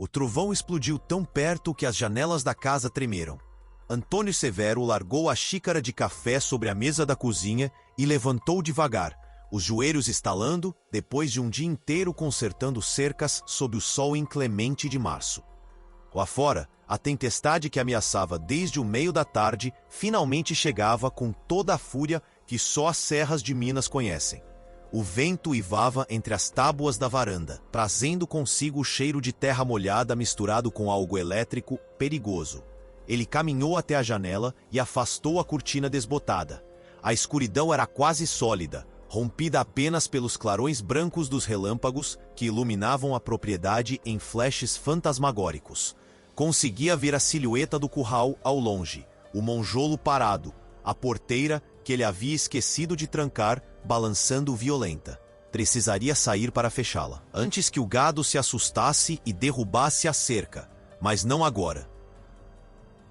O trovão explodiu tão perto que as janelas da casa tremeram. Antônio Severo largou a xícara de café sobre a mesa da cozinha e levantou devagar, os joelhos estalando, depois de um dia inteiro consertando cercas sob o sol inclemente de março. Lá fora, a tempestade que ameaçava desde o meio da tarde finalmente chegava com toda a fúria que só as serras de Minas conhecem. O vento uivava entre as tábuas da varanda, trazendo consigo o cheiro de terra molhada misturado com algo elétrico perigoso. Ele caminhou até a janela e afastou a cortina desbotada. A escuridão era quase sólida, rompida apenas pelos clarões brancos dos relâmpagos que iluminavam a propriedade em flashes fantasmagóricos. Conseguia ver a silhueta do curral ao longe, o monjolo parado, a porteira que ele havia esquecido de trancar, balançando violenta. Precisaria sair para fechá-la, antes que o gado se assustasse e derrubasse a cerca, mas não agora.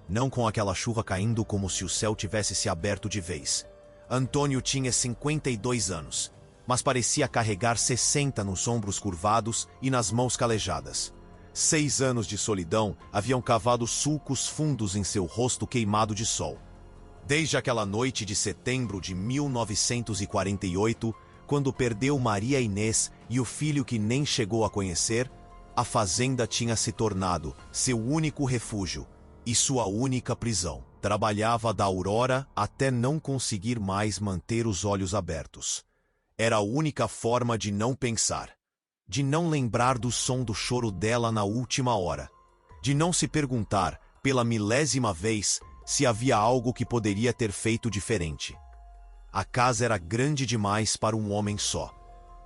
Não com aquela chuva caindo como se o céu tivesse se aberto de vez. Antônio tinha 52 anos, mas parecia carregar 60 nos ombros curvados e nas mãos calejadas. 6 anos de solidão haviam cavado sulcos fundos em seu rosto queimado de sol. Desde aquela noite de setembro de 1948, quando perdeu Maria Inês e o filho que nem chegou a conhecer, a fazenda tinha se tornado seu único refúgio e sua única prisão. Trabalhava da aurora até não conseguir mais manter os olhos abertos. Era a única forma de não pensar, de não lembrar do som do choro dela na última hora, de não se perguntar, pela milésima vez, se havia algo que poderia ter feito diferente. A casa era grande demais para um homem só.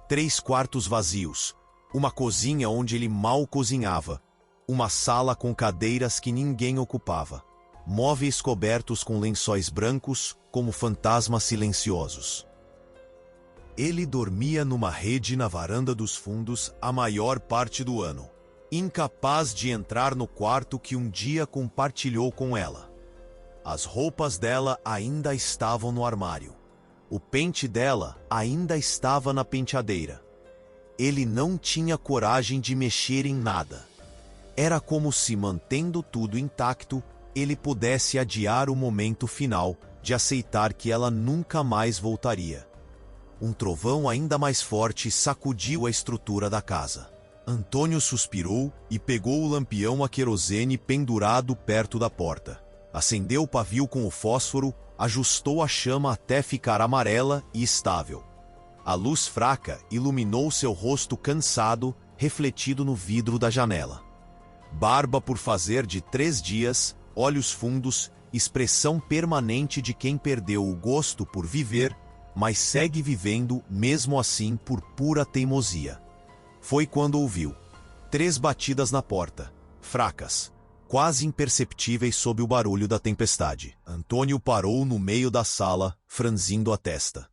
3 quartos vazios, uma cozinha onde ele mal cozinhava, uma sala com cadeiras que ninguém ocupava, móveis cobertos com lençóis brancos como fantasmas silenciosos. Ele dormia numa rede na varanda dos fundos a maior parte do ano, incapaz de entrar no quarto que um dia compartilhou com ela. As roupas dela ainda estavam no armário. O pente dela ainda estava na penteadeira. Ele não tinha coragem de mexer em nada. Era como se, mantendo tudo intacto, ele pudesse adiar o momento final de aceitar que ela nunca mais voltaria. Um trovão ainda mais forte sacudiu a estrutura da casa. Antônio suspirou e pegou o lampião a querosene pendurado perto da porta. Acendeu o pavio com o fósforo, ajustou a chama até ficar amarela e estável. A luz fraca iluminou seu rosto cansado, refletido no vidro da janela. Barba por fazer de 3 dias, olhos fundos, expressão permanente de quem perdeu o gosto por viver, mas segue vivendo mesmo assim por pura teimosia. Foi quando ouviu 3 batidas na porta, fracas, quase imperceptíveis sob o barulho da tempestade. Antônio parou no meio da sala, franzindo a testa.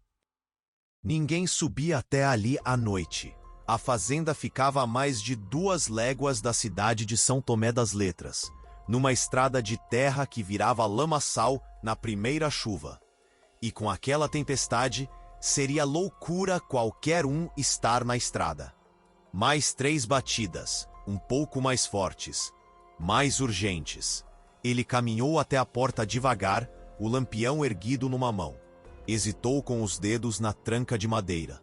Ninguém subia até ali à noite. A fazenda ficava a mais de 2 léguas da cidade de São Tomé das Letras, numa estrada de terra que virava lamaçal na primeira chuva. E com aquela tempestade, seria loucura qualquer um estar na estrada. Mais 3 batidas, um pouco mais fortes, mais urgentes. Ele caminhou até a porta devagar, o lampião erguido numa mão. Hesitou com os dedos na tranca de madeira.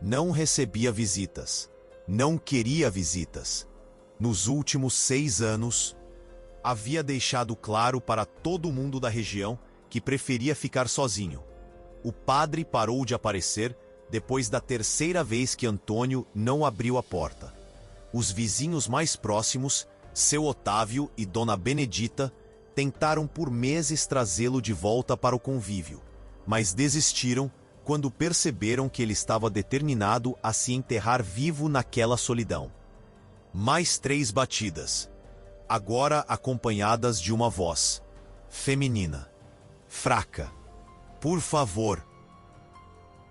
Não recebia visitas. Não queria visitas. Nos últimos 6 anos, havia deixado claro para todo mundo da região que preferia ficar sozinho. O padre parou de aparecer depois da 3ª vez que Antônio não abriu a porta. Os vizinhos mais próximos, seu Otávio e Dona Benedita, tentaram por meses trazê-lo de volta para o convívio, mas desistiram quando perceberam que ele estava determinado a se enterrar vivo naquela solidão. Mais 3 batidas, agora acompanhadas de uma voz feminina, fraca. Por favor.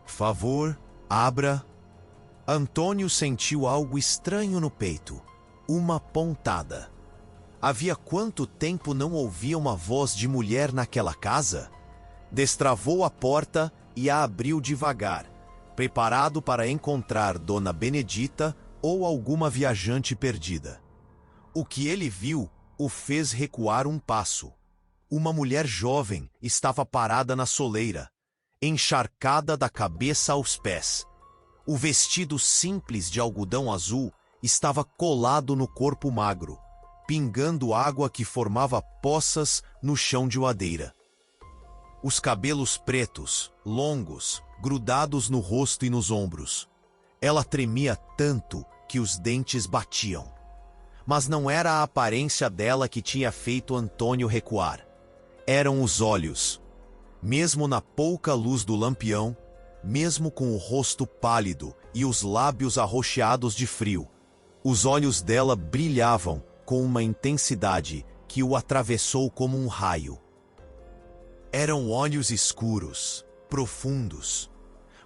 Favor, abra. Antônio sentiu algo estranho no peito. Uma pontada. Havia quanto tempo não ouvia uma voz de mulher naquela casa? Destravou a porta e a abriu devagar, preparado para encontrar Dona Benedita ou alguma viajante perdida. O que ele viu o fez recuar um passo. Uma mulher jovem estava parada na soleira, encharcada da cabeça aos pés. O vestido simples de algodão azul estava colado no corpo magro, pingando água que formava poças no chão de madeira. Os cabelos pretos, longos, grudados no rosto e nos ombros. Ela tremia tanto que os dentes batiam. Mas não era a aparência dela que tinha feito Antônio recuar. Eram os olhos. Mesmo na pouca luz do lampião, mesmo com o rosto pálido e os lábios arroxeados de frio, os olhos dela brilhavam com uma intensidade que o atravessou como um raio. Eram olhos escuros, profundos,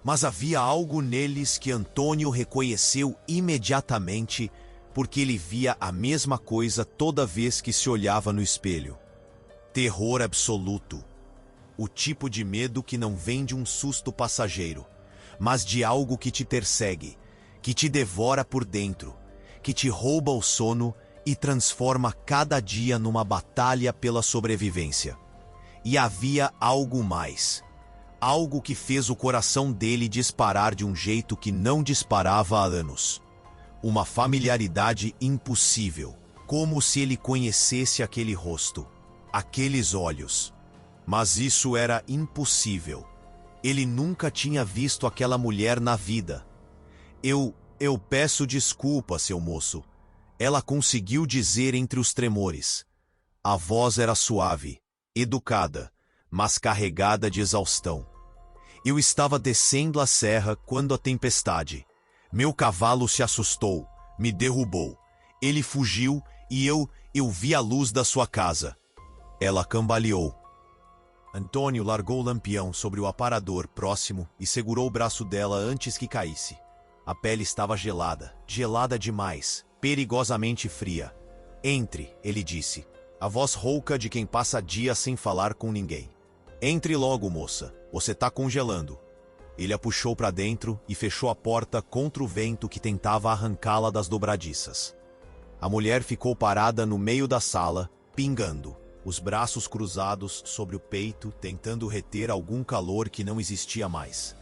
mas havia algo neles que Antônio reconheceu imediatamente, porque ele via a mesma coisa toda vez que se olhava no espelho. Terror absoluto. O tipo de medo que não vem de um susto passageiro, mas de algo que te persegue, que te devora por dentro, que te rouba o sono e transforma cada dia numa batalha pela sobrevivência. E havia algo mais. Algo que fez o coração dele disparar de um jeito que não disparava há anos. Uma familiaridade impossível, como se ele conhecesse aquele rosto, aqueles olhos. Mas isso era impossível. Ele nunca tinha visto aquela mulher na vida. Eu peço desculpa, seu moço. Ela conseguiu dizer entre os tremores. A voz era suave, educada, mas carregada de exaustão. Eu estava descendo a serra quando a tempestade. Meu cavalo se assustou, me derrubou. Ele fugiu e eu vi a luz da sua casa. Ela cambaleou. Antônio largou o lampião sobre o aparador próximo e segurou o braço dela antes que caísse. A pele estava gelada, gelada demais, perigosamente fria. Entre, ele disse, a voz rouca de quem passa dias sem falar com ninguém. Entre logo, moça, você tá congelando. Ele a puxou para dentro e fechou a porta contra o vento que tentava arrancá-la das dobradiças. A mulher ficou parada no meio da sala, pingando, os braços cruzados sobre o peito, tentando reter algum calor que não existia mais.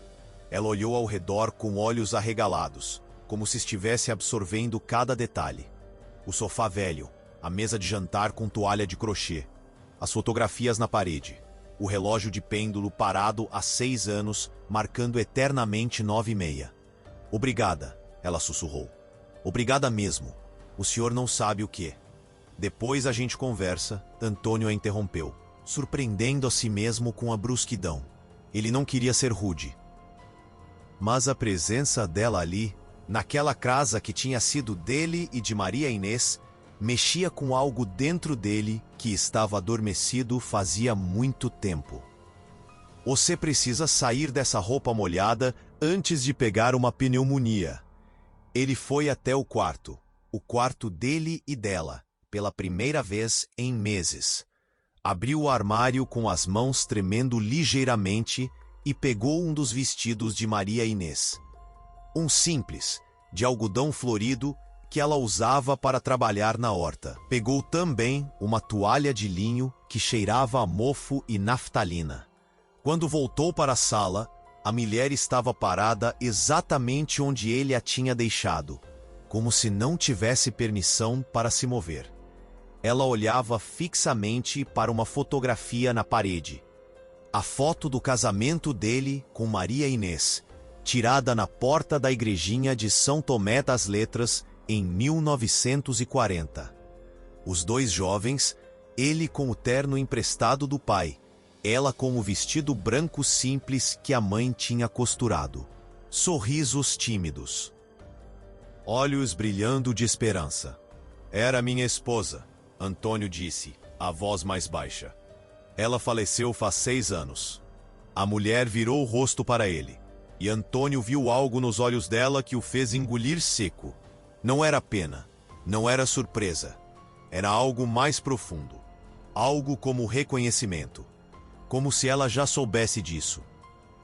Ela olhou ao redor com olhos arregalados, como se estivesse absorvendo cada detalhe. O sofá velho, a mesa de jantar com toalha de crochê, as fotografias na parede, o relógio de pêndulo parado há 6 anos, marcando eternamente 9h30. Obrigada, ela sussurrou. Obrigada mesmo. O senhor não sabe o que. Depois a gente conversa, Antônio a interrompeu, surpreendendo a si mesmo com a brusquidão. Ele não queria ser rude. Mas a presença dela ali, naquela casa que tinha sido dele e de Maria Inês, mexia com algo dentro dele que estava adormecido fazia muito tempo. Você precisa sair dessa roupa molhada antes de pegar uma pneumonia. Ele foi até o quarto dele e dela, pela primeira vez em meses. Abriu o armário com as mãos tremendo ligeiramente e pegou um dos vestidos de Maria Inês. Um simples, de algodão florido, que ela usava para trabalhar na horta. Pegou também uma toalha de linho que cheirava a mofo e naftalina. Quando voltou para a sala, a mulher estava parada exatamente onde ele a tinha deixado, como se não tivesse permissão para se mover. Ela olhava fixamente para uma fotografia na parede. A foto do casamento dele com Maria Inês, tirada na porta da igrejinha de São Tomé das Letras em 1940. Os dois jovens, ele com o terno emprestado do pai, ela com o vestido branco simples que a mãe tinha costurado. Sorrisos tímidos. Olhos brilhando de esperança. Era minha esposa, Antônio disse, a voz mais baixa. Ela faleceu faz 6 anos. A mulher virou o rosto para ele, e Antônio viu algo nos olhos dela que o fez engolir seco. Não era pena, não era surpresa. Era algo mais profundo. Algo como reconhecimento. Como se ela já soubesse disso.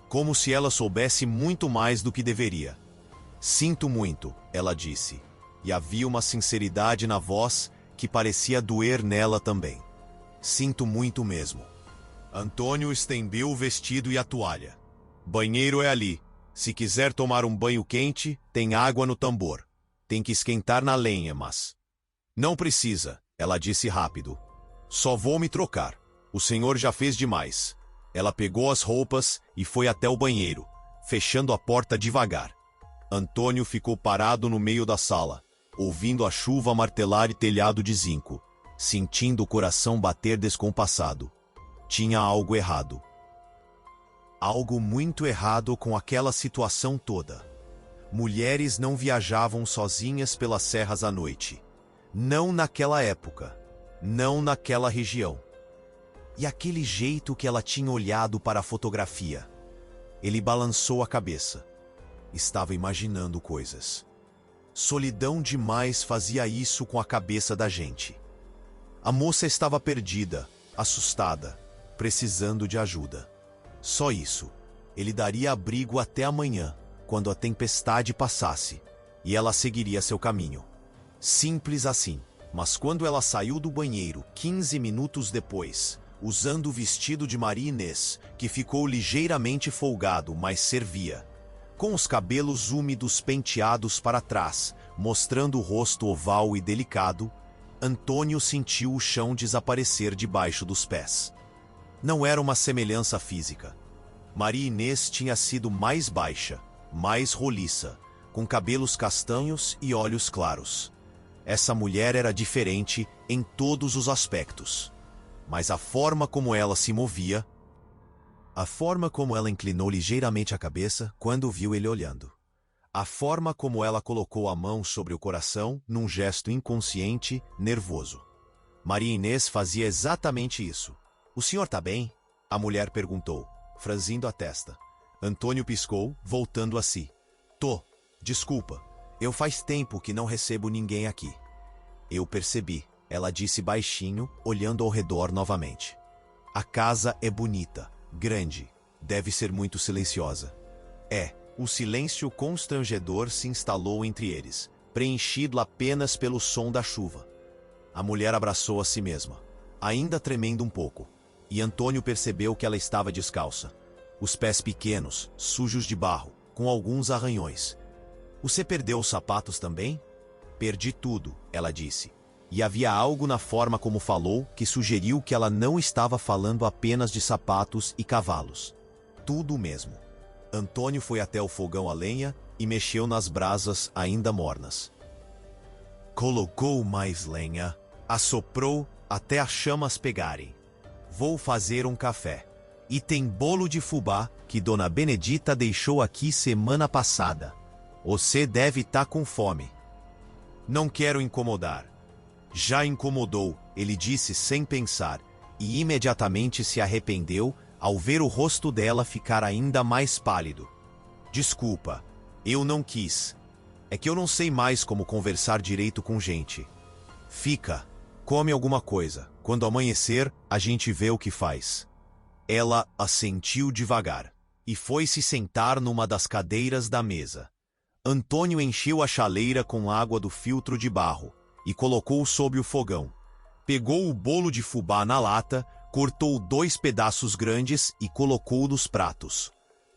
Como se ela soubesse muito mais do que deveria. Sinto muito, ela disse. E havia uma sinceridade na voz que parecia doer nela também. Sinto muito mesmo. Antônio estendeu o vestido e a toalha. Banheiro é ali. Se quiser tomar um banho quente, tem água no tambor. Tem que esquentar na lenha, mas... Não precisa, ela disse rápido. Só vou me trocar. O senhor já fez demais. Ela pegou as roupas e foi até o banheiro, fechando a porta devagar. Antônio ficou parado no meio da sala, ouvindo a chuva martelar e telhado de zinco, sentindo o coração bater descompassado. Tinha algo errado. Algo muito errado com aquela situação toda. Mulheres não viajavam sozinhas pelas serras à noite. Não naquela época. Não naquela região. E aquele jeito que ela tinha olhado para a fotografia. Ele balançou a cabeça. Estava imaginando coisas. Solidão demais fazia isso com a cabeça da gente. A moça estava perdida, assustada, precisando de ajuda. Só isso. Ele daria abrigo até amanhã, quando a tempestade passasse, e ela seguiria seu caminho. Simples assim. Mas quando ela saiu do banheiro 15 minutos depois, usando o vestido de Maria Inês, que ficou ligeiramente folgado, mas servia, com os cabelos úmidos penteados para trás, mostrando o rosto oval e delicado, Antônio sentiu o chão desaparecer debaixo dos pés. Não era uma semelhança física. Maria Inês tinha sido mais baixa, mais roliça, com cabelos castanhos e olhos claros. Essa mulher era diferente em todos os aspectos. Mas a forma como ela se movia... A forma como ela inclinou ligeiramente a cabeça quando viu ele olhando. A forma como ela colocou a mão sobre o coração num gesto inconsciente, nervoso. Maria Inês fazia exatamente isso. "O senhor tá bem?" a mulher perguntou, franzindo a testa. Antônio piscou, voltando a si. "Tô. Desculpa. Eu faz tempo que não recebo ninguém aqui." "Eu percebi", ela disse baixinho, olhando ao redor novamente. "A casa é bonita, grande, deve ser muito silenciosa." É. O silêncio constrangedor se instalou entre eles, preenchido apenas pelo som da chuva. A mulher abraçou a si mesma, ainda tremendo um pouco, e Antônio percebeu que ela estava descalça. Os pés pequenos, sujos de barro, com alguns arranhões. "Você perdeu os sapatos também?" "Perdi tudo", ela disse. E havia algo na forma como falou que sugeriu que ela não estava falando apenas de sapatos e cavalos. Tudo mesmo. Antônio foi até o fogão a lenha e mexeu nas brasas ainda mornas. Colocou mais lenha, assoprou até as chamas pegarem. "Vou fazer um café. E tem bolo de fubá que Dona Benedita deixou aqui semana passada. Você deve tá com fome." "Não quero incomodar." "Já incomodou", ele disse sem pensar, e imediatamente se arrependeu ao ver o rosto dela ficar ainda mais pálido. "Desculpa, eu não quis. É que eu não sei mais como conversar direito com gente." "Fica, come alguma coisa. Quando amanhecer, a gente vê o que faz." Ela assentiu devagar, e foi se sentar numa das cadeiras da mesa. Antônio encheu a chaleira com água do filtro de barro, e colocou sob o fogão. Pegou o bolo de fubá na lata, cortou 2 pedaços grandes e colocou nos pratos.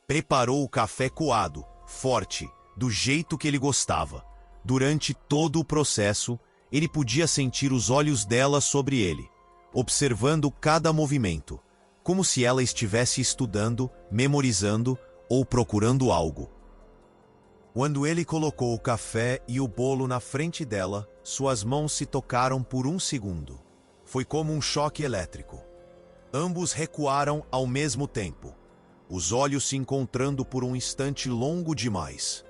Preparou o café coado, forte, do jeito que ele gostava. Durante todo o processo, ele podia sentir os olhos dela sobre ele, observando cada movimento, como se ela estivesse estudando, memorizando ou procurando algo. Quando ele colocou o café e o bolo na frente dela, suas mãos se tocaram por um segundo. Foi como um choque elétrico. Ambos recuaram ao mesmo tempo, os olhos se encontrando por um instante longo demais.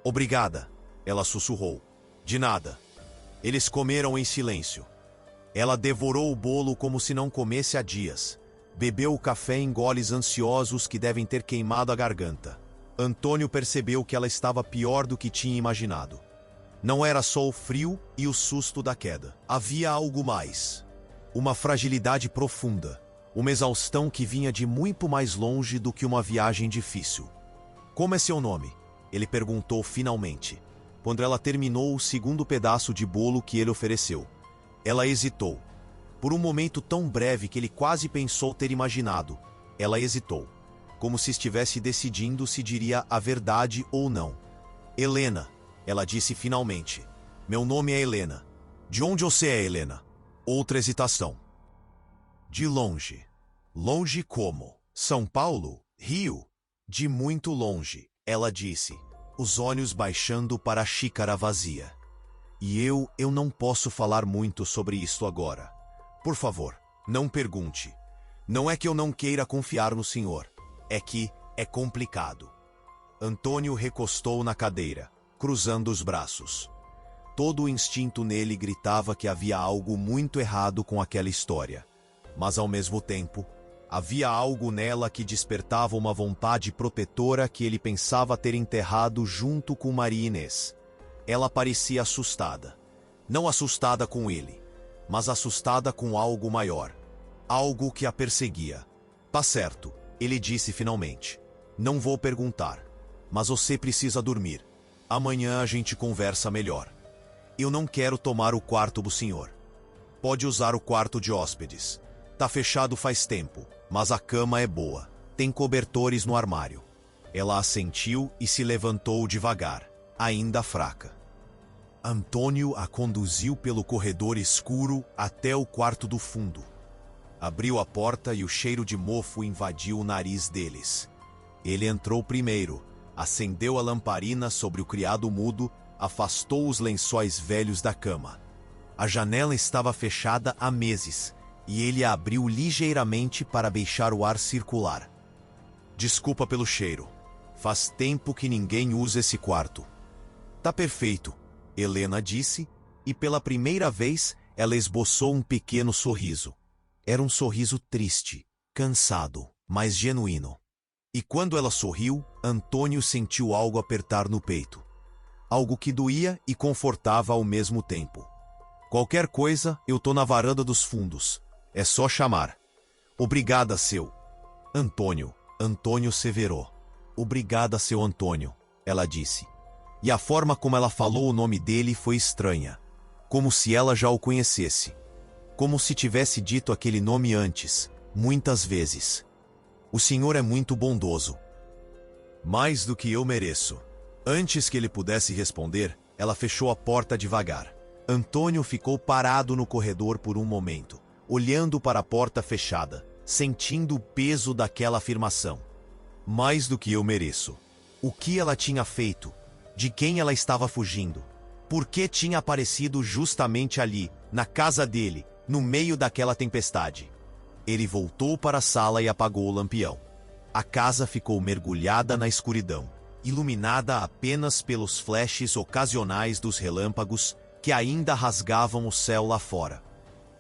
"Obrigada", ela sussurrou. "De nada." Eles comeram em silêncio. Ela devorou o bolo como se não comesse há dias. Bebeu o café em goles ansiosos que devem ter queimado a garganta. Antônio percebeu que ela estava pior do que tinha imaginado. Não era só o frio e o susto da queda. Havia algo mais. Uma fragilidade profunda. Uma exaustão que vinha de muito mais longe do que uma viagem difícil. "Como é seu nome?" ele perguntou finalmente, quando ela terminou o segundo pedaço de bolo que ele ofereceu. Ela hesitou. Por um momento tão breve que ele quase pensou ter imaginado. Ela hesitou, como se estivesse decidindo se diria a verdade ou não. Helena, ela disse finalmente. Meu nome é Helena. De onde você é, Helena? Outra hesitação. De longe. Longe como? São Paulo? Rio? De muito longe, ela disse, os olhos baixando para a xícara vazia. E eu não posso falar muito sobre isso agora. Por favor, não pergunte. Não é que eu não queira confiar no senhor. É que é complicado. Antônio recostou na cadeira, cruzando os braços. Todo o instinto nele gritava que havia algo muito errado com aquela história. Mas ao mesmo tempo, havia algo nela que despertava uma vontade protetora que ele pensava ter enterrado junto com Maria Inês. Ela parecia assustada. Não assustada com ele, mas assustada com algo maior. Algo que a perseguia. Tá certo, ele disse finalmente. Não vou perguntar, mas você precisa dormir. Amanhã a gente conversa melhor. Eu não quero tomar o quarto do senhor. Pode usar o quarto de hóspedes. Tá fechado faz tempo, mas a cama é boa. Tem cobertores no armário. Ela assentiu e se levantou devagar, ainda fraca. Antônio a conduziu pelo corredor escuro até o quarto do fundo. Abriu a porta e o cheiro de mofo invadiu o nariz deles. Ele entrou primeiro, acendeu a lamparina sobre o criado mudo, afastou os lençóis velhos da cama. A janela estava fechada há meses, e ele a abriu ligeiramente para deixar o ar circular. Desculpa pelo cheiro. Faz tempo que ninguém usa esse quarto. Tá perfeito, Helena disse, e pela primeira vez ela esboçou um pequeno sorriso. Era um sorriso triste, cansado, mas genuíno. E quando ela sorriu, Antônio sentiu algo apertar no peito. Algo que doía e confortava ao mesmo tempo. Qualquer coisa, eu tô na varanda dos fundos. É só chamar. Obrigada, seu Antônio. Antônio Severo. Obrigada, seu Antônio, ela disse. E a forma como ela falou o nome dele foi estranha. Como se ela já o conhecesse. Como se tivesse dito aquele nome antes, muitas vezes. O senhor é muito bondoso. Mais do que eu mereço. Antes que ele pudesse responder, ela fechou a porta devagar. Antônio ficou parado no corredor por um momento, olhando para a porta fechada, sentindo o peso daquela afirmação. Mais do que eu mereço. O que ela tinha feito? De quem ela estava fugindo? Por que tinha aparecido justamente ali, na casa dele, no meio daquela tempestade? Ele voltou para a sala e apagou o lampião. A casa ficou mergulhada na escuridão, iluminada apenas pelos flashes ocasionais dos relâmpagos que ainda rasgavam o céu lá fora.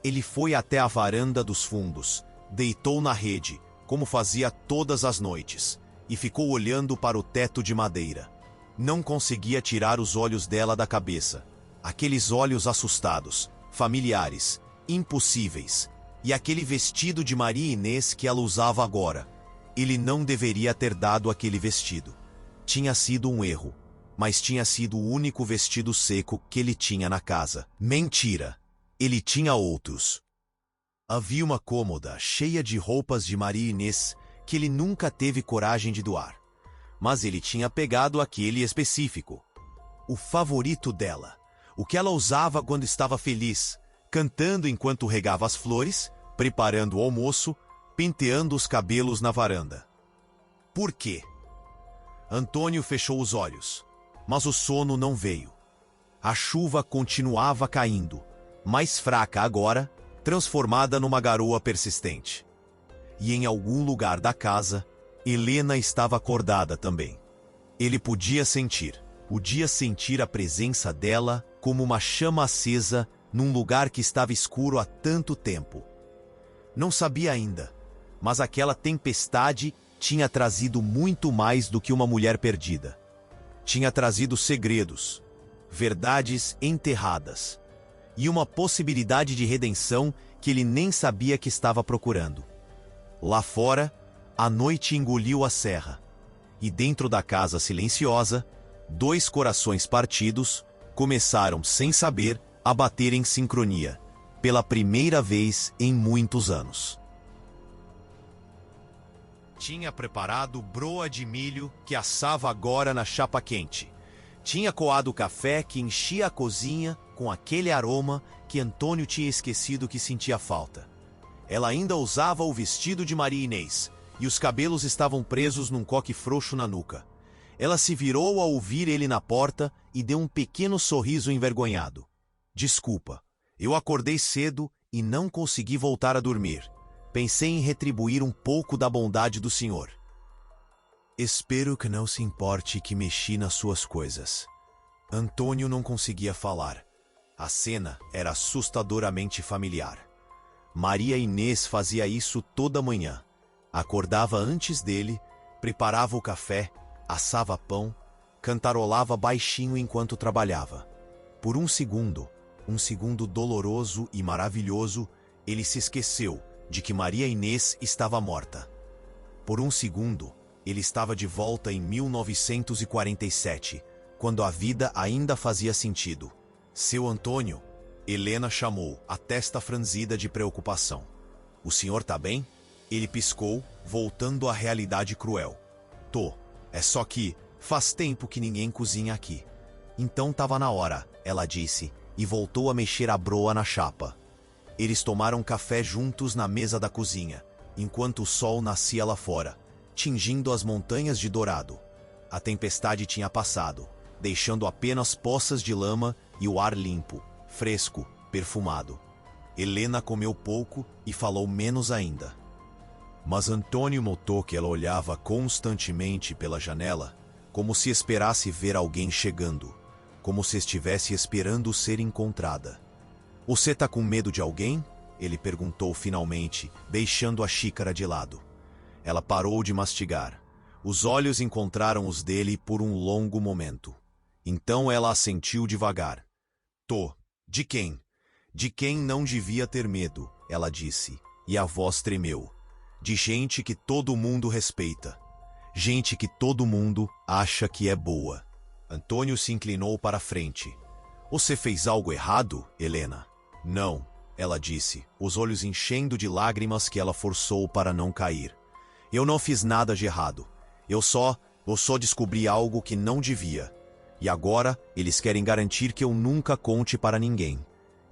Ele foi até a varanda dos fundos, deitou na rede, como fazia todas as noites, e ficou olhando para o teto de madeira. Não conseguia tirar os olhos dela da cabeça. Aqueles olhos assustados, familiares, impossíveis. E aquele vestido de Maria Inês que ela usava agora. Ele não deveria ter dado aquele vestido. Tinha sido um erro, mas tinha sido o único vestido seco que ele tinha na casa. Mentira! Ele tinha outros. Havia uma cômoda cheia de roupas de Maria Inês que ele nunca teve coragem de doar. Mas ele tinha pegado aquele específico. O favorito dela. O que ela usava quando estava feliz, cantando enquanto regava as flores, preparando o almoço, penteando os cabelos na varanda. Por quê? Antônio fechou os olhos, mas o sono não veio. A chuva continuava caindo, mais fraca agora, transformada numa garoa persistente. E em algum lugar da casa, Helena estava acordada também. Ele podia sentir a presença dela como uma chama acesa num lugar que estava escuro há tanto tempo. Não sabia ainda, mas aquela tempestade tinha trazido muito mais do que uma mulher perdida. Tinha trazido segredos, verdades enterradas, e uma possibilidade de redenção que ele nem sabia que estava procurando. Lá fora, a noite engoliu a serra, e dentro da casa silenciosa, dois corações partidos começaram, sem saber, a bater em sincronia. pela primeira vez em muitos anos. Tinha preparado broa de milho que assava agora na chapa quente. Tinha coado o café que enchia a cozinha com aquele aroma que Antônio tinha esquecido que sentia falta. Ela ainda usava o vestido de Maria Inês, e os cabelos estavam presos num coque frouxo na nuca. Ela se virou ao ouvir ele na porta e deu um pequeno sorriso envergonhado. Desculpa, eu acordei cedo e não consegui voltar a dormir. Pensei em retribuir um pouco da bondade do senhor. Espero que não se importe que mexi nas suas coisas. Antônio não conseguia falar. A cena era assustadoramente familiar. Maria Inês fazia isso toda manhã. Acordava antes dele, preparava o café, assava pão, cantarolava baixinho enquanto trabalhava. Por um segundo doloroso e maravilhoso, ele se esqueceu de que Maria Inês estava morta. Por um segundo, ele estava de volta em 1947, quando a vida ainda fazia sentido. Seu Antônio, Helena chamou, a testa franzida de preocupação. O senhor tá bem? Ele piscou, voltando à realidade cruel. Tô. É só que faz tempo que ninguém cozinha aqui. Então tava na hora, ela disse, e voltou a mexer a broa na chapa. Eles tomaram café juntos na mesa da cozinha, enquanto o sol nascia lá fora, tingindo as montanhas de dourado. A tempestade tinha passado, deixando apenas poças de lama e o ar limpo, fresco, perfumado. Helena comeu pouco e falou menos ainda. Mas Antônio notou que ela olhava constantemente pela janela, como se esperasse ver alguém chegando, como se estivesse esperando ser encontrada. Você tá com medo de alguém? Ele perguntou finalmente, deixando a xícara de lado. Ela parou de mastigar. Os olhos encontraram os dele por um longo momento. Então ela assentiu devagar. Tô. De quem? De quem não devia ter medo, ela disse, e a voz tremeu. De gente que todo mundo respeita. Gente que todo mundo acha que é boa. Antônio se inclinou para a frente. Você fez algo errado, Helena? Não, ela disse, os olhos enchendo de lágrimas que ela forçou para não cair. Eu não fiz nada de errado. Eu só descobri algo que não devia. E agora eles querem garantir que eu nunca conte para ninguém.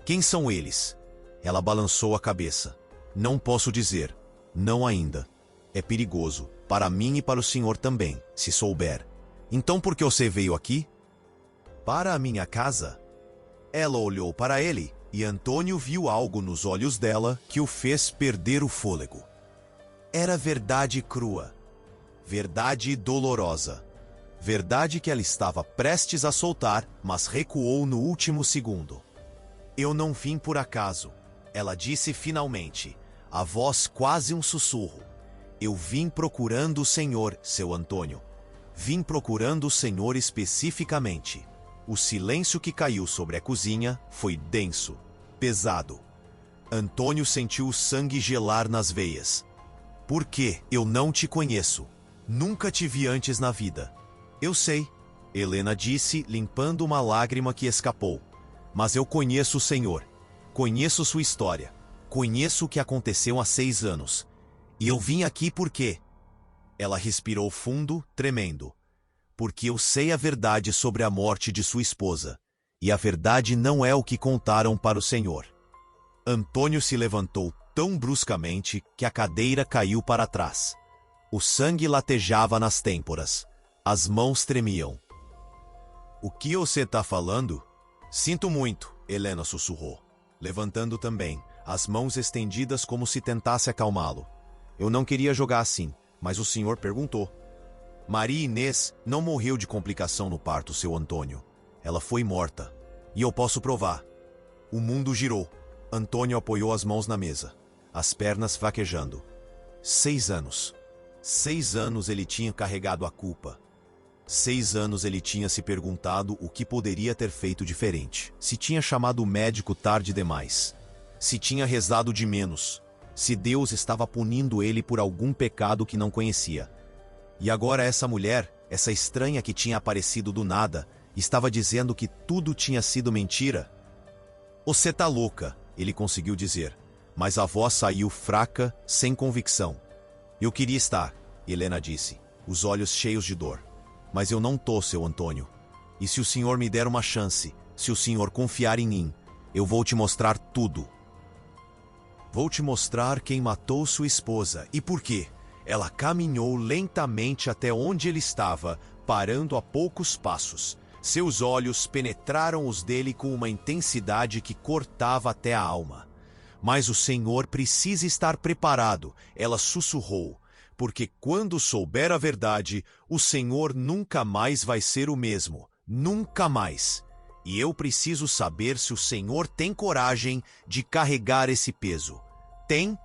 Quem são eles? Ela balançou a cabeça. Não posso dizer. Não ainda. É perigoso. Para mim e para o senhor também, se souber. Então por que você veio aqui? Para a minha casa? Ela olhou para ele, e Antônio viu algo nos olhos dela que o fez perder o fôlego. Era verdade crua. Verdade dolorosa. Verdade que ela estava prestes a soltar, mas recuou no último segundo. Eu não vim por acaso, ela disse finalmente, a voz quase um sussurro. Eu vim procurando o Senhor, seu Antônio. Vim procurando o Senhor especificamente. O silêncio que caiu sobre a cozinha foi denso, pesado. Antônio sentiu o sangue gelar nas veias. Por que eu não te conheço? Nunca te vi antes na vida. Eu sei, Helena disse, limpando uma lágrima que escapou. Mas eu conheço o Senhor. Conheço sua história. Conheço o que aconteceu há 6 anos. E eu vim aqui por quê? Ela respirou fundo, tremendo. Porque eu sei a verdade sobre a morte de sua esposa. E a verdade não é o que contaram para o Senhor. Antônio se levantou tão bruscamente que a cadeira caiu para trás. O sangue latejava nas têmporas. As mãos tremiam. O que você tá falando? Sinto muito, Helena sussurrou, levantando também, as mãos estendidas como se tentasse acalmá-lo. Eu não queria jogar assim, mas o senhor perguntou. Maria Inês não morreu de complicação no parto, seu Antônio. Ela foi morta. E eu posso provar. O mundo girou. Antônio apoiou as mãos na mesa, as pernas fraquejando. 6 anos. 6 anos ele tinha carregado a culpa. 6 anos ele tinha se perguntado o que poderia ter feito diferente. Se tinha chamado o médico tarde demais. Se tinha rezado de menos. Se Deus estava punindo ele por algum pecado que não conhecia. E agora essa mulher, essa estranha que tinha aparecido do nada, estava dizendo que tudo tinha sido mentira. Você tá louca, ele conseguiu dizer, mas a voz saiu fraca, sem convicção. Eu queria estar, Helena disse, os olhos cheios de dor. Mas eu não tô, seu Antônio. E se o senhor me der uma chance, se o senhor confiar em mim, eu vou te mostrar tudo. Vou te mostrar quem matou sua esposa e por quê. Ela caminhou lentamente até onde ele estava, parando a poucos passos. Seus olhos penetraram os dele com uma intensidade que cortava até a alma. Mas o senhor precisa estar preparado, ela sussurrou, porque quando souber a verdade, o senhor nunca mais vai ser o mesmo, nunca mais. E eu preciso saber se o senhor tem coragem de carregar esse peso. Tem?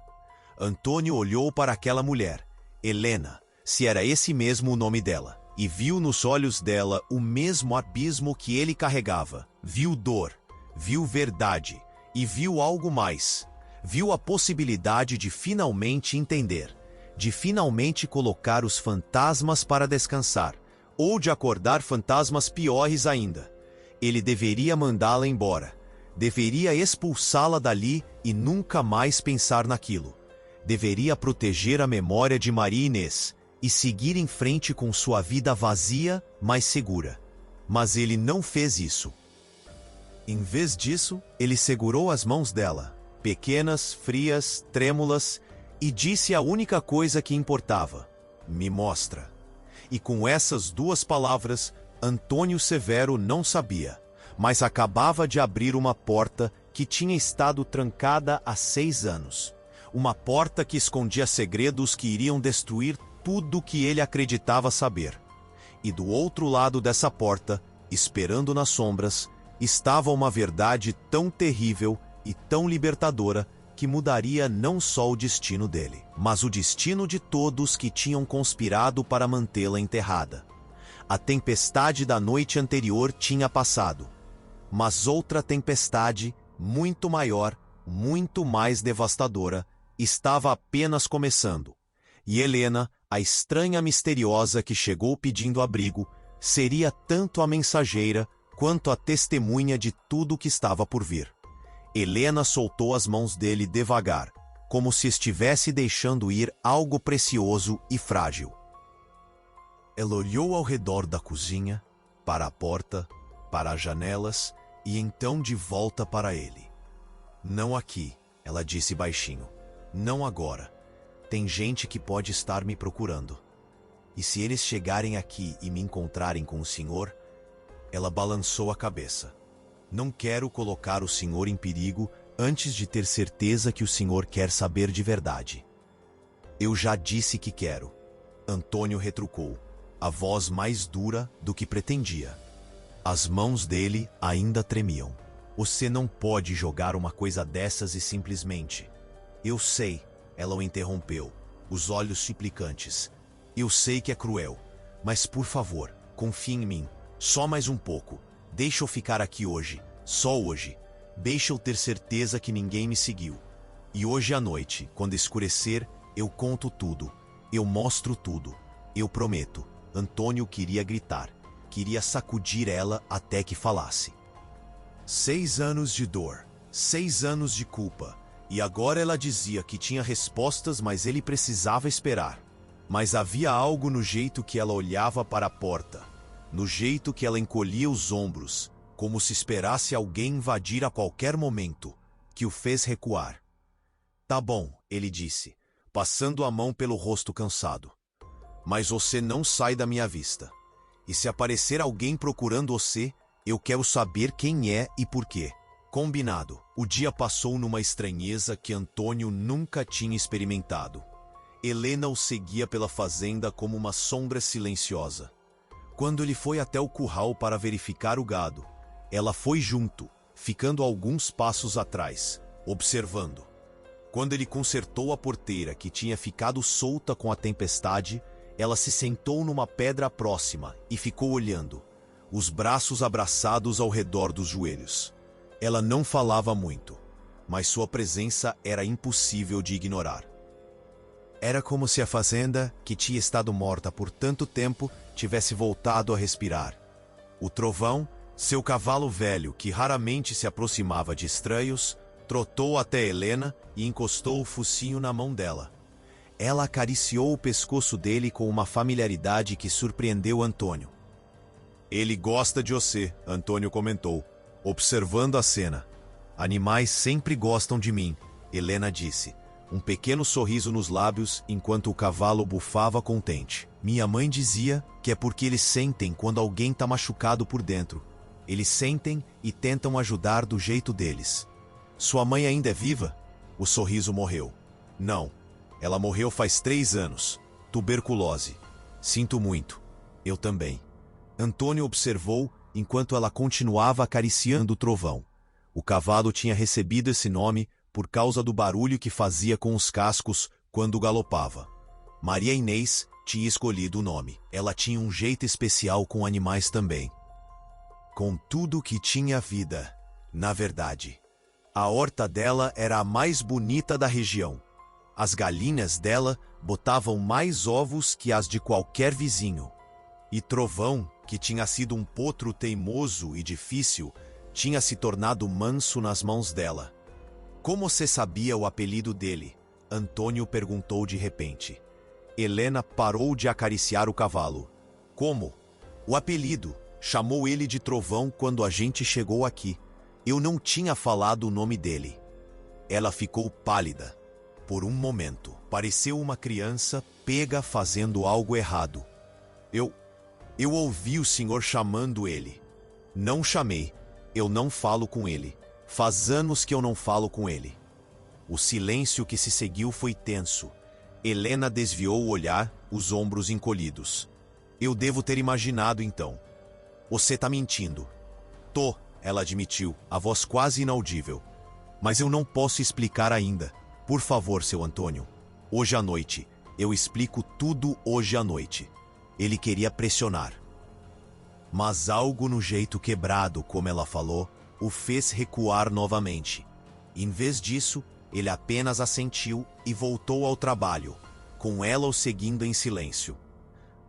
Antônio olhou para aquela mulher, Helena, se era esse mesmo o nome dela, e viu nos olhos dela o mesmo abismo que ele carregava. Viu dor, viu verdade, e viu algo mais. Viu a possibilidade de finalmente entender, de finalmente colocar os fantasmas para descansar, ou de acordar fantasmas piores ainda. Ele deveria mandá-la embora, deveria expulsá-la dali e nunca mais pensar naquilo. Deveria proteger a memória de Maria Inês e seguir em frente com sua vida vazia, mas segura. Mas ele não fez isso. Em vez disso, ele segurou as mãos dela, pequenas, frias, trêmulas, e disse a única coisa que importava: me mostra. E com essas duas palavras, Antônio Severo não sabia, mas acabava de abrir uma porta que tinha estado trancada há 6 anos. Uma porta que escondia segredos que iriam destruir tudo que ele acreditava saber. E do outro lado dessa porta, esperando nas sombras, estava uma verdade tão terrível e tão libertadora que mudaria não só o destino dele, mas o destino de todos que tinham conspirado para mantê-la enterrada. A tempestade da noite anterior tinha passado, mas outra tempestade, muito maior, muito mais devastadora, estava apenas começando. E Helena, a estranha misteriosa que chegou pedindo abrigo, seria tanto a mensageira quanto a testemunha de tudo o que estava por vir. Helena soltou as mãos dele devagar, como se estivesse deixando ir algo precioso e frágil. Ela olhou ao redor da cozinha, para a porta, para as janelas e então de volta para ele. Não aqui, ela disse baixinho. Não agora. Tem gente que pode estar me procurando. E se eles chegarem aqui e me encontrarem com o senhor... Ela balançou a cabeça. Não quero colocar o senhor em perigo antes de ter certeza que o senhor quer saber de verdade. Eu já disse que quero. Antônio retrucou, a voz mais dura do que pretendia. As mãos dele ainda tremiam. Você não pode jogar uma coisa dessas e simplesmente... Eu sei, ela o interrompeu, os olhos suplicantes. Eu sei que é cruel, mas por favor, confie em mim. Só mais um pouco. Deixa eu ficar aqui hoje, só hoje. Deixa eu ter certeza que ninguém me seguiu. E hoje à noite, quando escurecer, eu conto tudo. Eu mostro tudo. Eu prometo. Antônio queria gritar. Queria sacudir ela até que falasse. 6 anos de dor. 6 anos de culpa. E agora ela dizia que tinha respostas, mas ele precisava esperar. Mas havia algo no jeito que ela olhava para a porta. No jeito que ela encolhia os ombros, como se esperasse alguém invadir a qualquer momento, que o fez recuar. Tá bom, ele disse, passando a mão pelo rosto cansado. Mas você não sai da minha vista. E se aparecer alguém procurando você, eu quero saber quem é e por quê. Combinado. O dia passou numa estranheza que Antônio nunca tinha experimentado. Helena o seguia pela fazenda como uma sombra silenciosa. Quando ele foi até o curral para verificar o gado, ela foi junto, ficando alguns passos atrás, observando. Quando ele consertou a porteira que tinha ficado solta com a tempestade, ela se sentou numa pedra próxima e ficou olhando, os braços abraçados ao redor dos joelhos. Ela não falava muito, mas sua presença era impossível de ignorar. Era como se a fazenda, que tinha estado morta por tanto tempo, tivesse voltado a respirar. O trovão, seu cavalo velho que raramente se aproximava de estranhos, Trotou até Helena e encostou o focinho na mão dela. Ela acariciou o pescoço dele com uma familiaridade que surpreendeu Antônio. Ele gosta de você, Antônio comentou, observando a cena. Animais sempre gostam de mim, Helena disse, um pequeno sorriso nos lábios enquanto o cavalo bufava contente. Minha mãe dizia que é porque eles sentem quando alguém está machucado por dentro. Eles sentem e tentam ajudar do jeito deles. Sua mãe ainda é viva? O sorriso morreu. Não. Ela morreu faz 3 anos. Tuberculose. Sinto muito. Eu também. Antônio observou enquanto ela continuava acariciando o trovão. O cavalo tinha recebido esse nome por causa do barulho que fazia com os cascos quando galopava. Maria Inês tinha escolhido o nome. Ela tinha um jeito especial com animais também. Com tudo que tinha vida, na verdade. A horta dela era a mais bonita da região. As galinhas dela botavam mais ovos que as de qualquer vizinho. E Trovão, que tinha sido um potro teimoso e difícil, tinha se tornado manso nas mãos dela. Como você sabia o apelido dele? Antônio perguntou de repente. Helena parou de acariciar o cavalo. Como? O apelido. Chamou ele de Trovão quando a gente chegou aqui. Eu não tinha falado o nome dele. Ela ficou pálida. Por um momento, pareceu uma criança pega fazendo algo errado. Eu ouvi o senhor chamando ele. Não chamei. Eu não falo com ele. Faz anos que eu não falo com ele. O silêncio que se seguiu foi tenso. Helena desviou o olhar, os ombros encolhidos. Eu devo ter imaginado então. Você tá mentindo. Tô, ela admitiu, a voz quase inaudível. Mas eu não posso explicar ainda. Por favor, seu Antônio. Hoje à noite. Eu explico tudo hoje à noite. Ele queria pressionar. Mas algo no jeito quebrado, como ela falou, o fez recuar novamente. Em vez disso, ele apenas assentiu e voltou ao trabalho, com ela o seguindo em silêncio.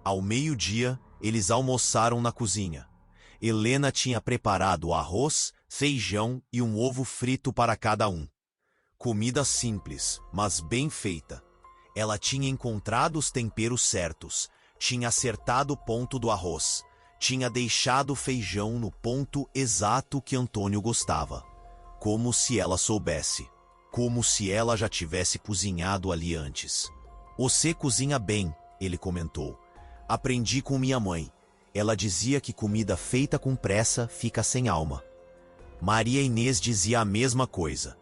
Ao meio-dia, eles almoçaram na cozinha. Helena tinha preparado arroz, feijão e um ovo frito para cada um. Comida simples, mas bem feita. Ela tinha encontrado os temperos certos, tinha acertado o ponto do arroz, tinha deixado o feijão no ponto exato que Antônio gostava. Como se ela soubesse. Como se ela já tivesse cozinhado ali antes. Você cozinha bem, ele comentou. Aprendi com minha mãe. Ela dizia que comida feita com pressa fica sem alma. Maria Inês dizia a mesma coisa.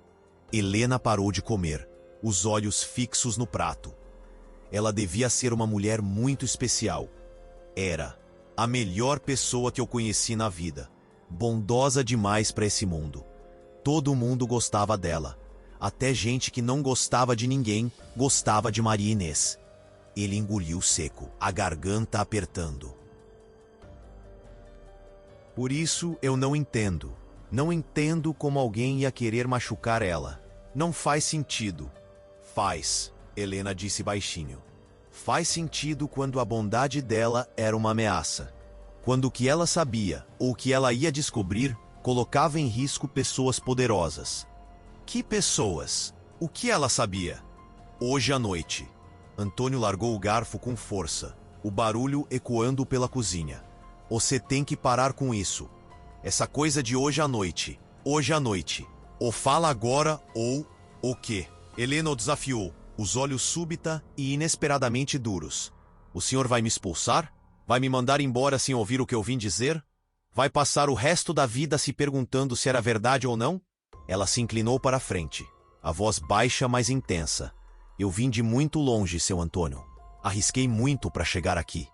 Helena parou de comer, os olhos fixos no prato. Ela devia ser uma mulher muito especial. Era a melhor pessoa que eu conheci na vida. Bondosa demais para esse mundo. Todo mundo gostava dela. Até gente que não gostava de ninguém gostava de Maria Inês. Ele engoliu seco, a garganta apertando. Por isso eu não entendo. Não entendo como alguém ia querer machucar ela. Não faz sentido. Faz, Helena disse baixinho. Faz sentido quando a bondade dela era uma ameaça. Quando o que ela sabia, ou o que ela ia descobrir, colocava em risco pessoas poderosas. Que pessoas? O que ela sabia? Hoje à noite. Antônio largou o garfo com força, o barulho ecoando pela cozinha. Você tem que parar com isso. Essa coisa de hoje à noite. Hoje à noite. Ou fala agora ou... O quê? Helena o desafiou, os olhos súbita e inesperadamente duros. O senhor vai me expulsar? Vai me mandar embora sem ouvir o que eu vim dizer? Vai passar o resto da vida se perguntando se era verdade ou não? Ela se inclinou para a frente, a voz baixa, mas intensa. Eu vim de muito longe, seu Antônio. Arrisquei muito para chegar aqui.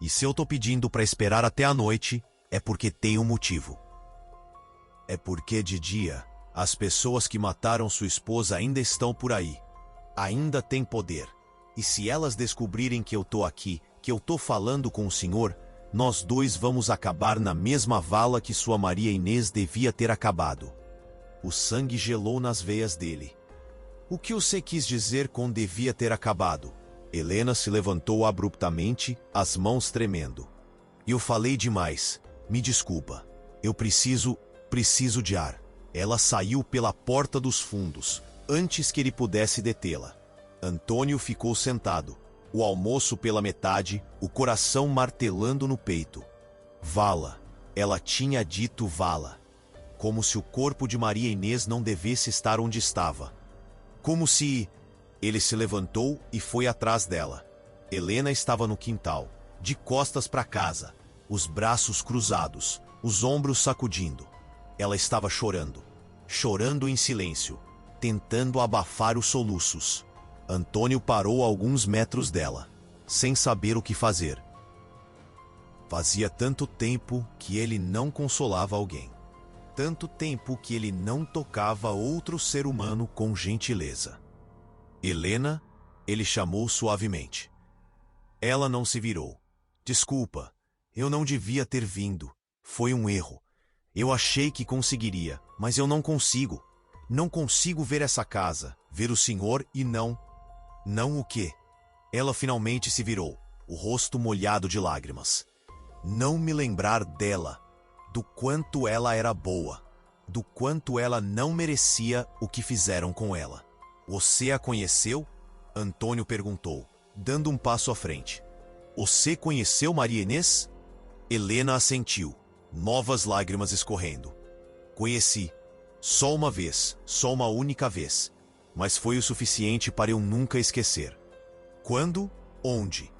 E se eu tô pedindo para esperar até a noite, é porque tem um motivo. É porque de dia, as pessoas que mataram sua esposa ainda estão por aí. Ainda têm poder. E se elas descobrirem que eu tô aqui, que eu tô falando com o senhor, nós dois vamos acabar na mesma vala que sua Maria Inês devia ter acabado. O sangue gelou nas veias dele. O que você quis dizer com devia ter acabado? Helena se levantou abruptamente, as mãos tremendo. Eu falei demais. Me desculpa. Eu preciso de ar. Ela saiu pela porta dos fundos, antes que ele pudesse detê-la. Antônio ficou sentado, o almoço pela metade, o coração martelando no peito. Vala. Ela tinha dito vala. Como se o corpo de Maria Inês não devesse estar onde estava. Como se... Ele se levantou e foi atrás dela. Helena estava no quintal, de costas para casa, os braços cruzados, os ombros sacudindo. Ela estava chorando. Chorando em silêncio, tentando abafar os soluços. Antônio parou a alguns metros dela, sem saber o que fazer. Fazia tanto tempo que ele não consolava alguém. Tanto tempo que ele não tocava outro ser humano com gentileza. Helena, ele chamou suavemente. Ela não se virou. Desculpa, eu não devia ter vindo. Foi um erro. Eu achei que conseguiria, mas eu não consigo. Não consigo ver essa casa, ver o senhor e não... Não o quê? Ela finalmente se virou, o rosto molhado de lágrimas. Não me lembrar dela, do quanto ela era boa, do quanto ela não merecia o que fizeram com ela. Você a conheceu? Antônio perguntou, dando um passo à frente. Você conheceu Maria Inês? Helena assentiu, novas lágrimas escorrendo. Conheci. Só uma vez, só uma única vez. Mas foi o suficiente para eu nunca esquecer. Quando? Onde?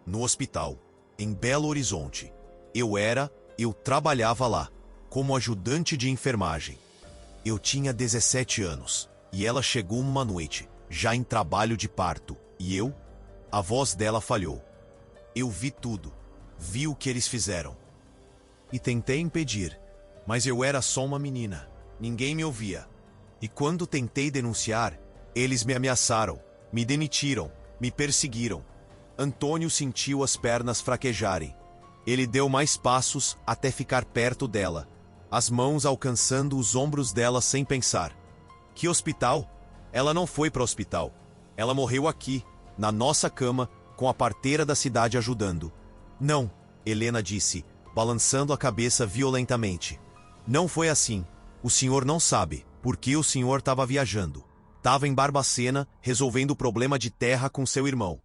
No hospital, em Belo Horizonte. Eu trabalhava lá, como ajudante de enfermagem. Eu tinha 17 anos, e ela chegou uma noite, já em trabalho de parto, e eu? A voz dela falhou. Eu vi tudo, vi o que eles fizeram. E tentei impedir, mas eu era só uma menina, ninguém me ouvia. E quando tentei denunciar, eles me ameaçaram, me demitiram, me perseguiram. Antônio sentiu as pernas fraquejarem. Ele deu mais passos até ficar perto dela, as mãos alcançando os ombros dela sem pensar. Que hospital? Ela não foi para o hospital. Ela morreu aqui, na nossa cama, com a parteira da cidade ajudando. Não, Helena disse, balançando a cabeça violentamente. Não foi assim. O senhor não sabe, porque o senhor estava viajando. Estava em Barbacena, resolvendo o problema de terra com seu irmão.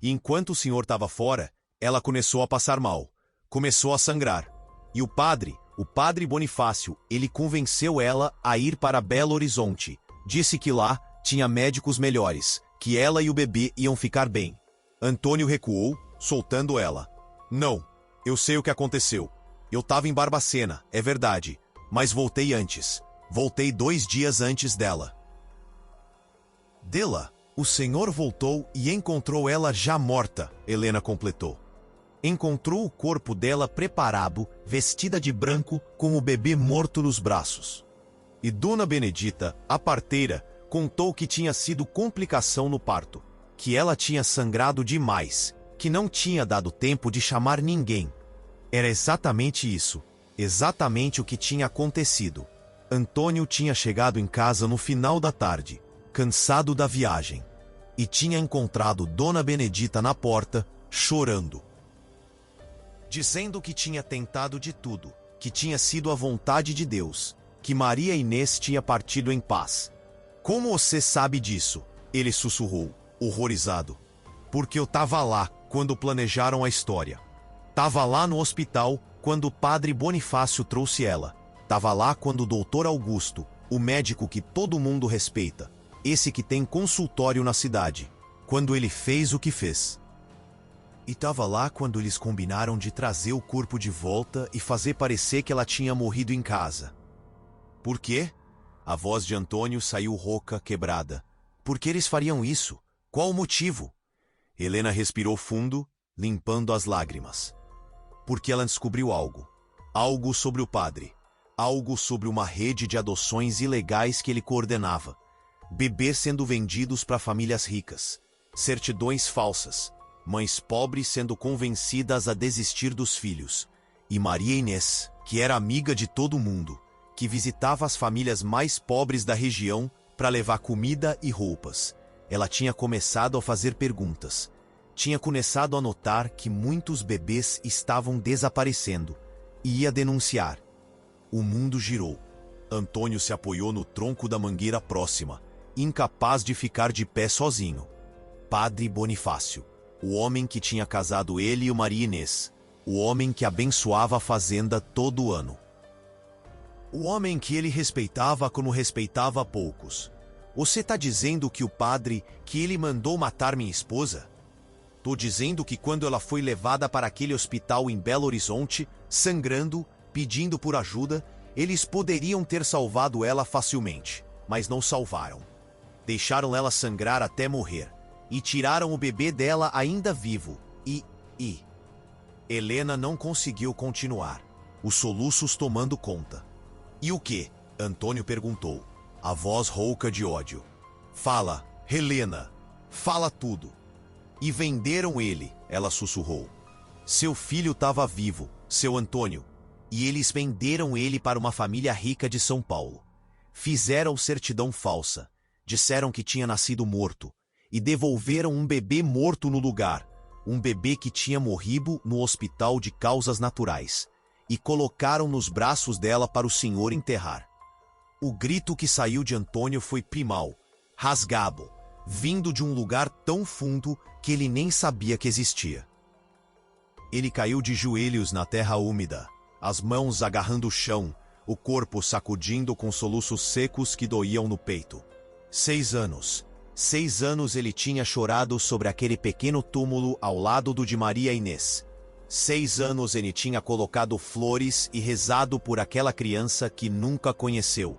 E enquanto o senhor estava fora, ela começou a passar mal. Começou a sangrar. E o padre Bonifácio, ele convenceu ela a ir para Belo Horizonte. Disse que lá tinha médicos melhores, que ela e o bebê iam ficar bem. Antônio recuou, soltando ela. Não, eu sei o que aconteceu. Eu estava em Barbacena, é verdade, mas voltei antes. Voltei 2 dias antes dela. Dela, o senhor voltou e encontrou ela já morta, Helena completou. Encontrou o corpo dela preparado, vestida de branco, com o bebê morto nos braços. E Dona Benedita, a parteira, contou que tinha sido complicação no parto, que ela tinha sangrado demais, que não tinha dado tempo de chamar ninguém. Era exatamente isso, exatamente o que tinha acontecido. Antônio tinha chegado em casa no final da tarde, cansado da viagem, e tinha encontrado Dona Benedita na porta, chorando. Dizendo que tinha tentado de tudo, que tinha sido a vontade de Deus, que Maria Inês tinha partido em paz. Como você sabe disso? Ele sussurrou, horrorizado. Porque eu estava lá quando planejaram a história. Tava lá no hospital quando o padre Bonifácio trouxe ela. Tava lá quando o doutor Augusto, o médico que todo mundo respeita, esse que tem consultório na cidade, quando ele fez o que fez. E tava lá quando eles combinaram de trazer o corpo de volta e fazer parecer que ela tinha morrido em casa. Por quê? A voz de Antônio saiu rouca, quebrada. Por que eles fariam isso? Qual o motivo? Helena respirou fundo, limpando as lágrimas. Porque ela descobriu algo. Algo sobre o padre. Algo sobre uma rede de adoções ilegais que ele coordenava. Bebês sendo vendidos para famílias ricas. Certidões falsas. Mães pobres sendo convencidas a desistir dos filhos. E Maria Inês, que era amiga de todo mundo, que visitava as famílias mais pobres da região para levar comida e roupas. Ela tinha começado a fazer perguntas. Tinha começado a notar que muitos bebês estavam desaparecendo e ia denunciar. O mundo girou. Antônio se apoiou no tronco da mangueira próxima, incapaz de ficar de pé sozinho. Padre Bonifácio, o homem que tinha casado ele e Maria Inês, o homem que abençoava a fazenda todo ano. O homem que ele respeitava como respeitava poucos. Você tá dizendo que o padre que ele mandou matar minha esposa? Tô dizendo que quando ela foi levada para aquele hospital em Belo Horizonte, sangrando, pedindo por ajuda, eles poderiam ter salvado ela facilmente, mas não salvaram. Deixaram ela sangrar até morrer, e tiraram o bebê dela ainda vivo, e... Helena não conseguiu continuar, os soluços tomando conta. E o quê? Antônio perguntou, a voz rouca de ódio. Fala, Helena, fala tudo. E venderam ele, ela sussurrou. Seu filho estava vivo, seu Antônio, e eles venderam ele para uma família rica de São Paulo. Fizeram certidão falsa, disseram que tinha nascido morto, e devolveram um bebê morto no lugar, um bebê que tinha morrido no hospital de causas naturais, e colocaram nos braços dela para o senhor enterrar. O grito que saiu de Antônio foi primal, rasgado, vindo de um lugar tão fundo que ele nem sabia que existia. Ele caiu de joelhos na terra úmida, as mãos agarrando o chão, o corpo sacudindo com soluços secos que doíam no peito. 6 anos. 6 anos ele tinha chorado sobre aquele pequeno túmulo ao lado do de Maria Inês. 6 anos ele tinha colocado flores e rezado por aquela criança que nunca conheceu.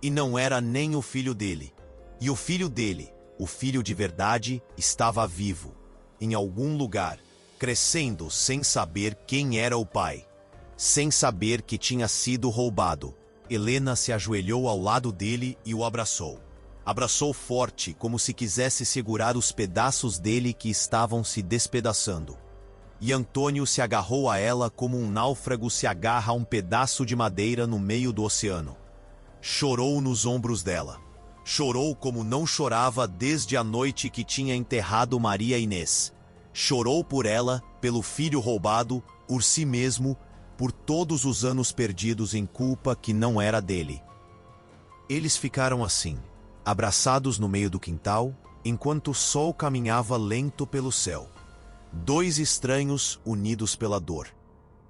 E não era nem o filho dele. E o filho dele, o filho de verdade, estava vivo, em algum lugar, crescendo sem saber quem era o pai, sem saber que tinha sido roubado. Helena se ajoelhou ao lado dele e o abraçou. Abraçou forte, como se quisesse segurar os pedaços dele que estavam se despedaçando. E Antônio se agarrou a ela como um náufrago se agarra a um pedaço de madeira no meio do oceano. Chorou nos ombros dela. Chorou como não chorava desde a noite que tinha enterrado Maria Inês. Chorou por ela, pelo filho roubado, por si mesmo, por todos os anos perdidos em culpa que não era dele. Eles ficaram assim, abraçados no meio do quintal, enquanto o sol caminhava lento pelo céu. 2 estranhos unidos pela dor,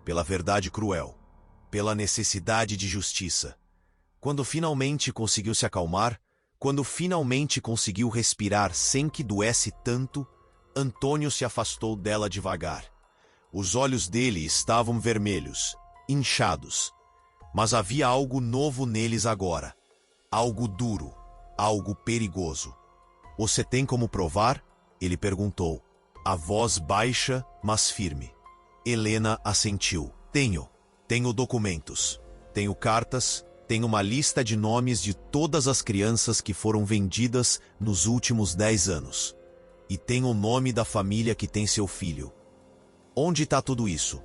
pela verdade cruel, pela necessidade de justiça. Quando finalmente conseguiu se acalmar, quando finalmente conseguiu respirar sem que doesse tanto, Antônio se afastou dela devagar. Os olhos dele estavam vermelhos, inchados, mas havia algo novo neles agora, algo duro, algo perigoso. Você tem como provar? Ele perguntou, a voz baixa, mas firme. Helena assentiu. Tenho documentos, tenho cartas, tenho uma lista de nomes de todas as crianças que foram vendidas nos últimos 10 anos. E tenho o nome da família que tem seu filho. Onde está tudo isso?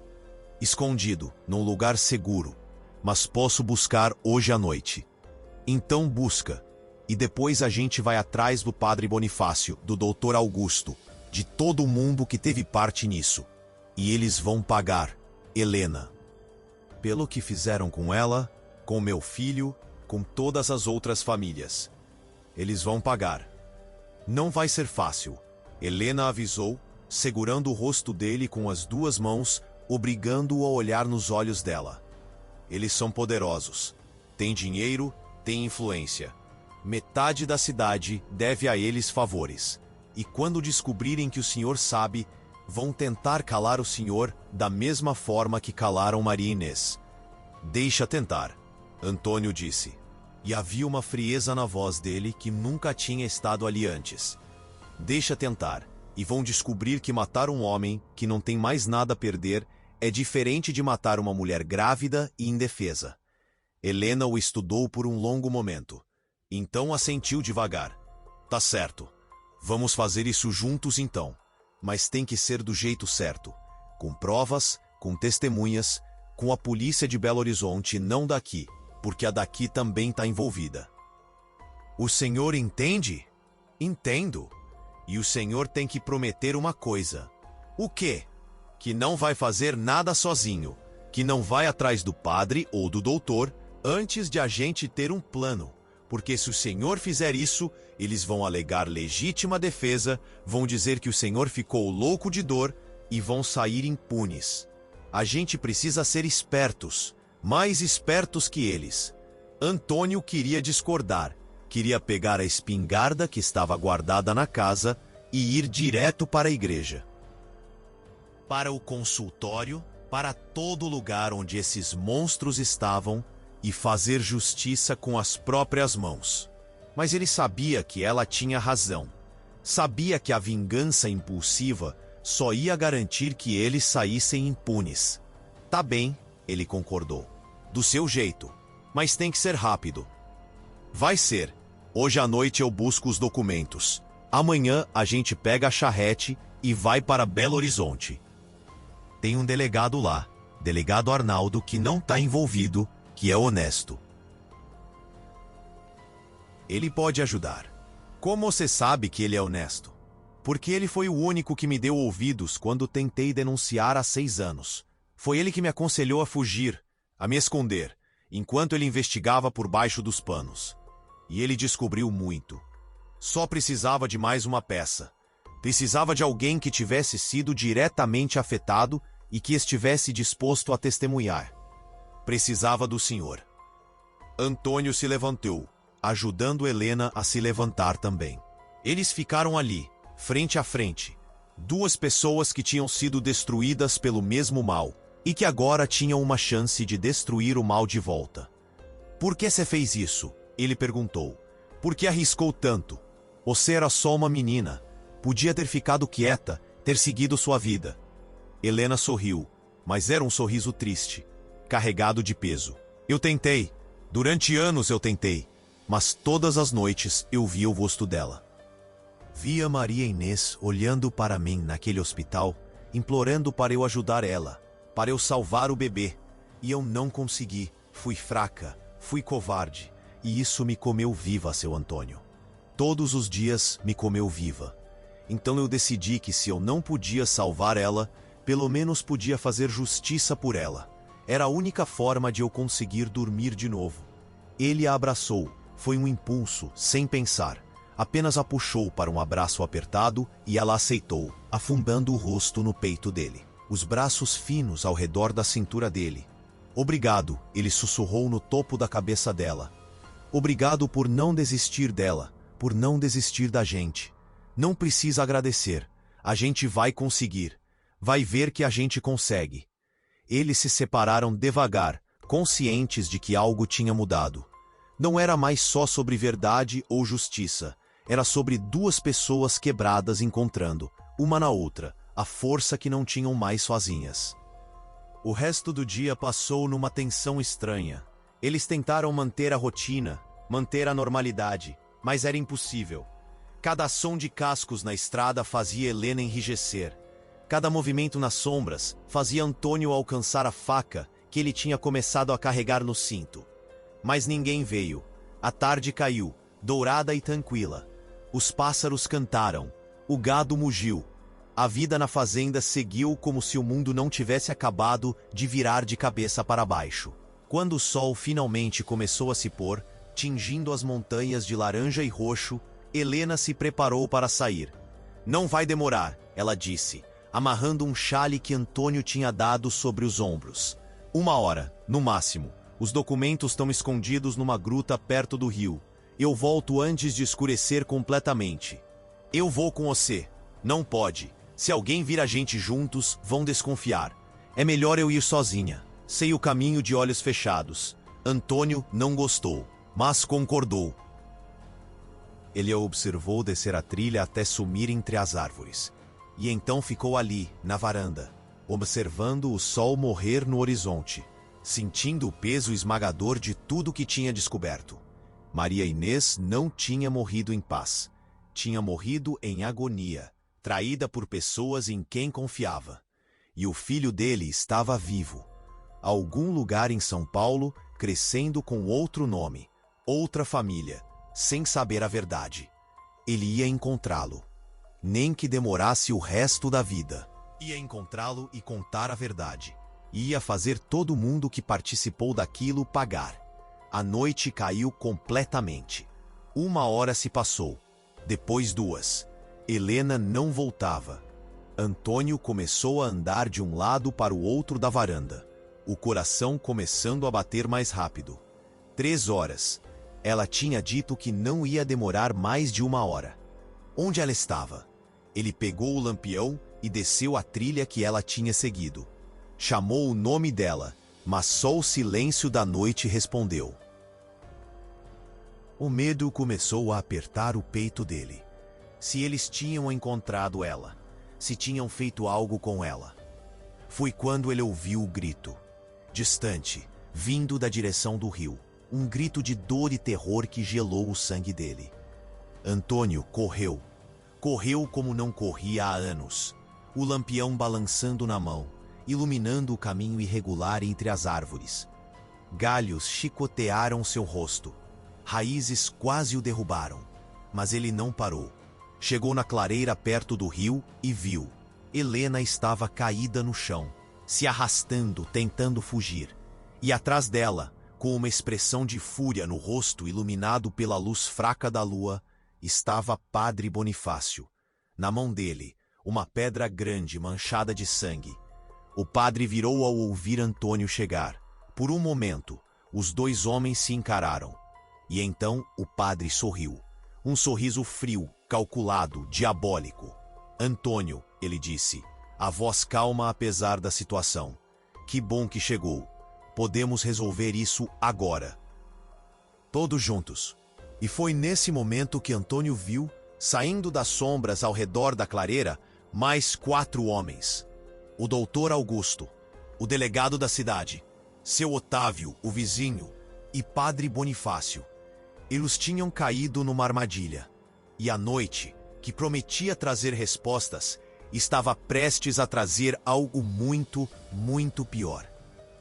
Escondido, num lugar seguro, mas posso buscar hoje à noite. Então busca, e depois a gente vai atrás do padre Bonifácio, do doutor Augusto, de todo mundo que teve parte nisso. E eles vão pagar, Helena. Pelo que fizeram com ela, com meu filho, com todas as outras famílias. Eles vão pagar. Não vai ser fácil, Helena avisou, segurando o rosto dele com as 2 mãos, obrigando-o a olhar nos olhos dela. Eles são poderosos. Têm dinheiro, têm influência. Metade da cidade deve a eles favores. E quando descobrirem que o senhor sabe, vão tentar calar o senhor da mesma forma que calaram Maria Inês. Deixa tentar, Antônio disse. E havia uma frieza na voz dele que nunca tinha estado ali antes. Deixa tentar, e vão descobrir que matar um homem que não tem mais nada a perder é diferente de matar uma mulher grávida e indefesa. Helena o estudou por um longo momento. Então assentiu devagar. Tá certo. Vamos fazer isso juntos então. Mas tem que ser do jeito certo. Com provas, com testemunhas, com a polícia de Belo Horizonte, não daqui, porque a daqui também está envolvida. O senhor entende? Entendo. E o senhor tem que prometer uma coisa. O quê? Que não vai fazer nada sozinho, que não vai atrás do padre ou do doutor, antes de a gente ter um plano, porque se o Senhor fizer isso, eles vão alegar legítima defesa, vão dizer que o Senhor ficou louco de dor e vão sair impunes. A gente precisa ser espertos, mais espertos que eles. Antônio queria discordar, queria pegar a espingarda que estava guardada na casa e ir direto para a igreja. Para o consultório, para todo lugar onde esses monstros estavam e fazer justiça com as próprias mãos. Mas ele sabia que ela tinha razão. Sabia que a vingança impulsiva só ia garantir que eles saíssem impunes. Tá bem, ele concordou. Do seu jeito, mas tem que ser rápido. Vai ser. Hoje à noite eu busco os documentos. Amanhã a gente pega a charrete e vai para Belo Horizonte. Tem um delegado lá, delegado Arnaldo, que não está envolvido, que é honesto. Ele pode ajudar. Como você sabe que ele é honesto? Porque ele foi o único que me deu ouvidos quando tentei denunciar há 6 anos. Foi ele que me aconselhou a fugir, a me esconder, enquanto ele investigava por baixo dos panos. E ele descobriu muito. Só precisava de mais uma peça. Precisava de alguém que tivesse sido diretamente afetado e que estivesse disposto a testemunhar. Precisava do senhor. Antônio se levantou, ajudando Helena a se levantar também. Eles ficaram ali, frente a frente. 2 pessoas que tinham sido destruídas pelo mesmo mal e que agora tinham uma chance de destruir o mal de volta. Por que você fez isso? Ele perguntou. Por que arriscou tanto? Você era só uma menina. Podia ter ficado quieta, ter seguido sua vida. Helena sorriu, mas era um sorriso triste, carregado de peso. Eu tentei. Durante anos eu tentei. Mas todas as noites eu via o rosto dela. Via Maria Inês olhando para mim naquele hospital, implorando para eu ajudar ela, para eu salvar o bebê. E eu não consegui. Fui fraca, fui covarde. E isso me comeu viva, seu Antônio. Todos os dias me comeu viva. Então eu decidi que se eu não podia salvar ela, pelo menos podia fazer justiça por ela. Era a única forma de eu conseguir dormir de novo. Ele a abraçou. Foi um impulso, sem pensar. Apenas a puxou para um abraço apertado e ela aceitou, afundando o rosto no peito dele. Os braços finos ao redor da cintura dele. Obrigado, ele sussurrou no topo da cabeça dela. Obrigado por não desistir dela, por não desistir da gente. Não precisa agradecer. A gente vai conseguir. Vai ver que a gente consegue. Eles se separaram devagar, conscientes de que algo tinha mudado. Não era mais só sobre verdade ou justiça. Era sobre 2 pessoas quebradas encontrando, uma na outra, a força que não tinham mais sozinhas. O resto do dia passou numa tensão estranha. Eles tentaram manter a rotina, manter a normalidade, mas era impossível. Cada som de cascos na estrada fazia Helena enrijecer. Cada movimento nas sombras fazia Antônio alcançar a faca que ele tinha começado a carregar no cinto. Mas ninguém veio. A tarde caiu, dourada e tranquila. Os pássaros cantaram. O gado mugiu. A vida na fazenda seguiu como se o mundo não tivesse acabado de virar de cabeça para baixo. Quando o sol finalmente começou a se pôr, tingindo as montanhas de laranja e roxo, Helena se preparou para sair. Não vai demorar, ela disse, amarrando um chale que Antônio tinha dado sobre os ombros. 1 hora, no máximo. Os documentos estão escondidos numa gruta perto do rio. Eu volto antes de escurecer completamente. Eu vou com você. Não pode. Se alguém vir a gente juntos, vão desconfiar. É melhor eu ir sozinha. Sei o caminho de olhos fechados. Antônio não gostou, mas concordou. Ele a observou descer a trilha até sumir entre as árvores. E então ficou ali, na varanda, observando o sol morrer no horizonte, sentindo o peso esmagador de tudo que tinha descoberto. Maria Inês não tinha morrido em paz. Tinha morrido em agonia, traída por pessoas em quem confiava. E o filho dele estava vivo. A algum lugar em São Paulo, crescendo com outro nome, outra família, sem saber a verdade. Ele ia encontrá-lo. Nem que demorasse o resto da vida. Ia encontrá-lo e contar a verdade. Ia fazer todo mundo que participou daquilo pagar. A noite caiu completamente. 1 hora se passou. Depois 2. Helena não voltava. Antônio começou a andar de um lado para o outro da varanda, o coração começando a bater mais rápido. 3 horas. Ela tinha dito que não ia demorar mais de 1 hora. Onde ela estava? Ele pegou o lampião e desceu a trilha que ela tinha seguido. Chamou o nome dela, mas só o silêncio da noite respondeu. O medo começou a apertar o peito dele. Se eles tinham encontrado ela, se tinham feito algo com ela. Foi quando ele ouviu o grito, distante, vindo da direção do rio. Um grito de dor e terror que gelou o sangue dele. Antônio correu. Correu como não corria há anos, o lampião balançando na mão, iluminando o caminho irregular entre as árvores. Galhos chicotearam seu rosto. Raízes quase o derrubaram, mas ele não parou. Chegou na clareira perto do rio e viu. Helena estava caída no chão, se arrastando, tentando fugir. E atrás dela, com uma expressão de fúria no rosto iluminado pela luz fraca da lua, estava Padre Bonifácio. Na mão dele, uma pedra grande manchada de sangue. O padre virou ao ouvir Antônio chegar. Por um momento, os dois homens se encararam. E então o padre sorriu. Um sorriso frio, calculado, diabólico. Antônio, ele disse, a voz calma apesar da situação. Que bom que chegou. Podemos resolver isso agora. Todos juntos. E foi nesse momento que Antônio viu, saindo das sombras ao redor da clareira, mais 4 homens. O doutor Augusto, o delegado da cidade, seu Otávio, o vizinho, e Padre Bonifácio. Eles tinham caído numa armadilha. E a noite, que prometia trazer respostas, estava prestes a trazer algo muito, muito pior.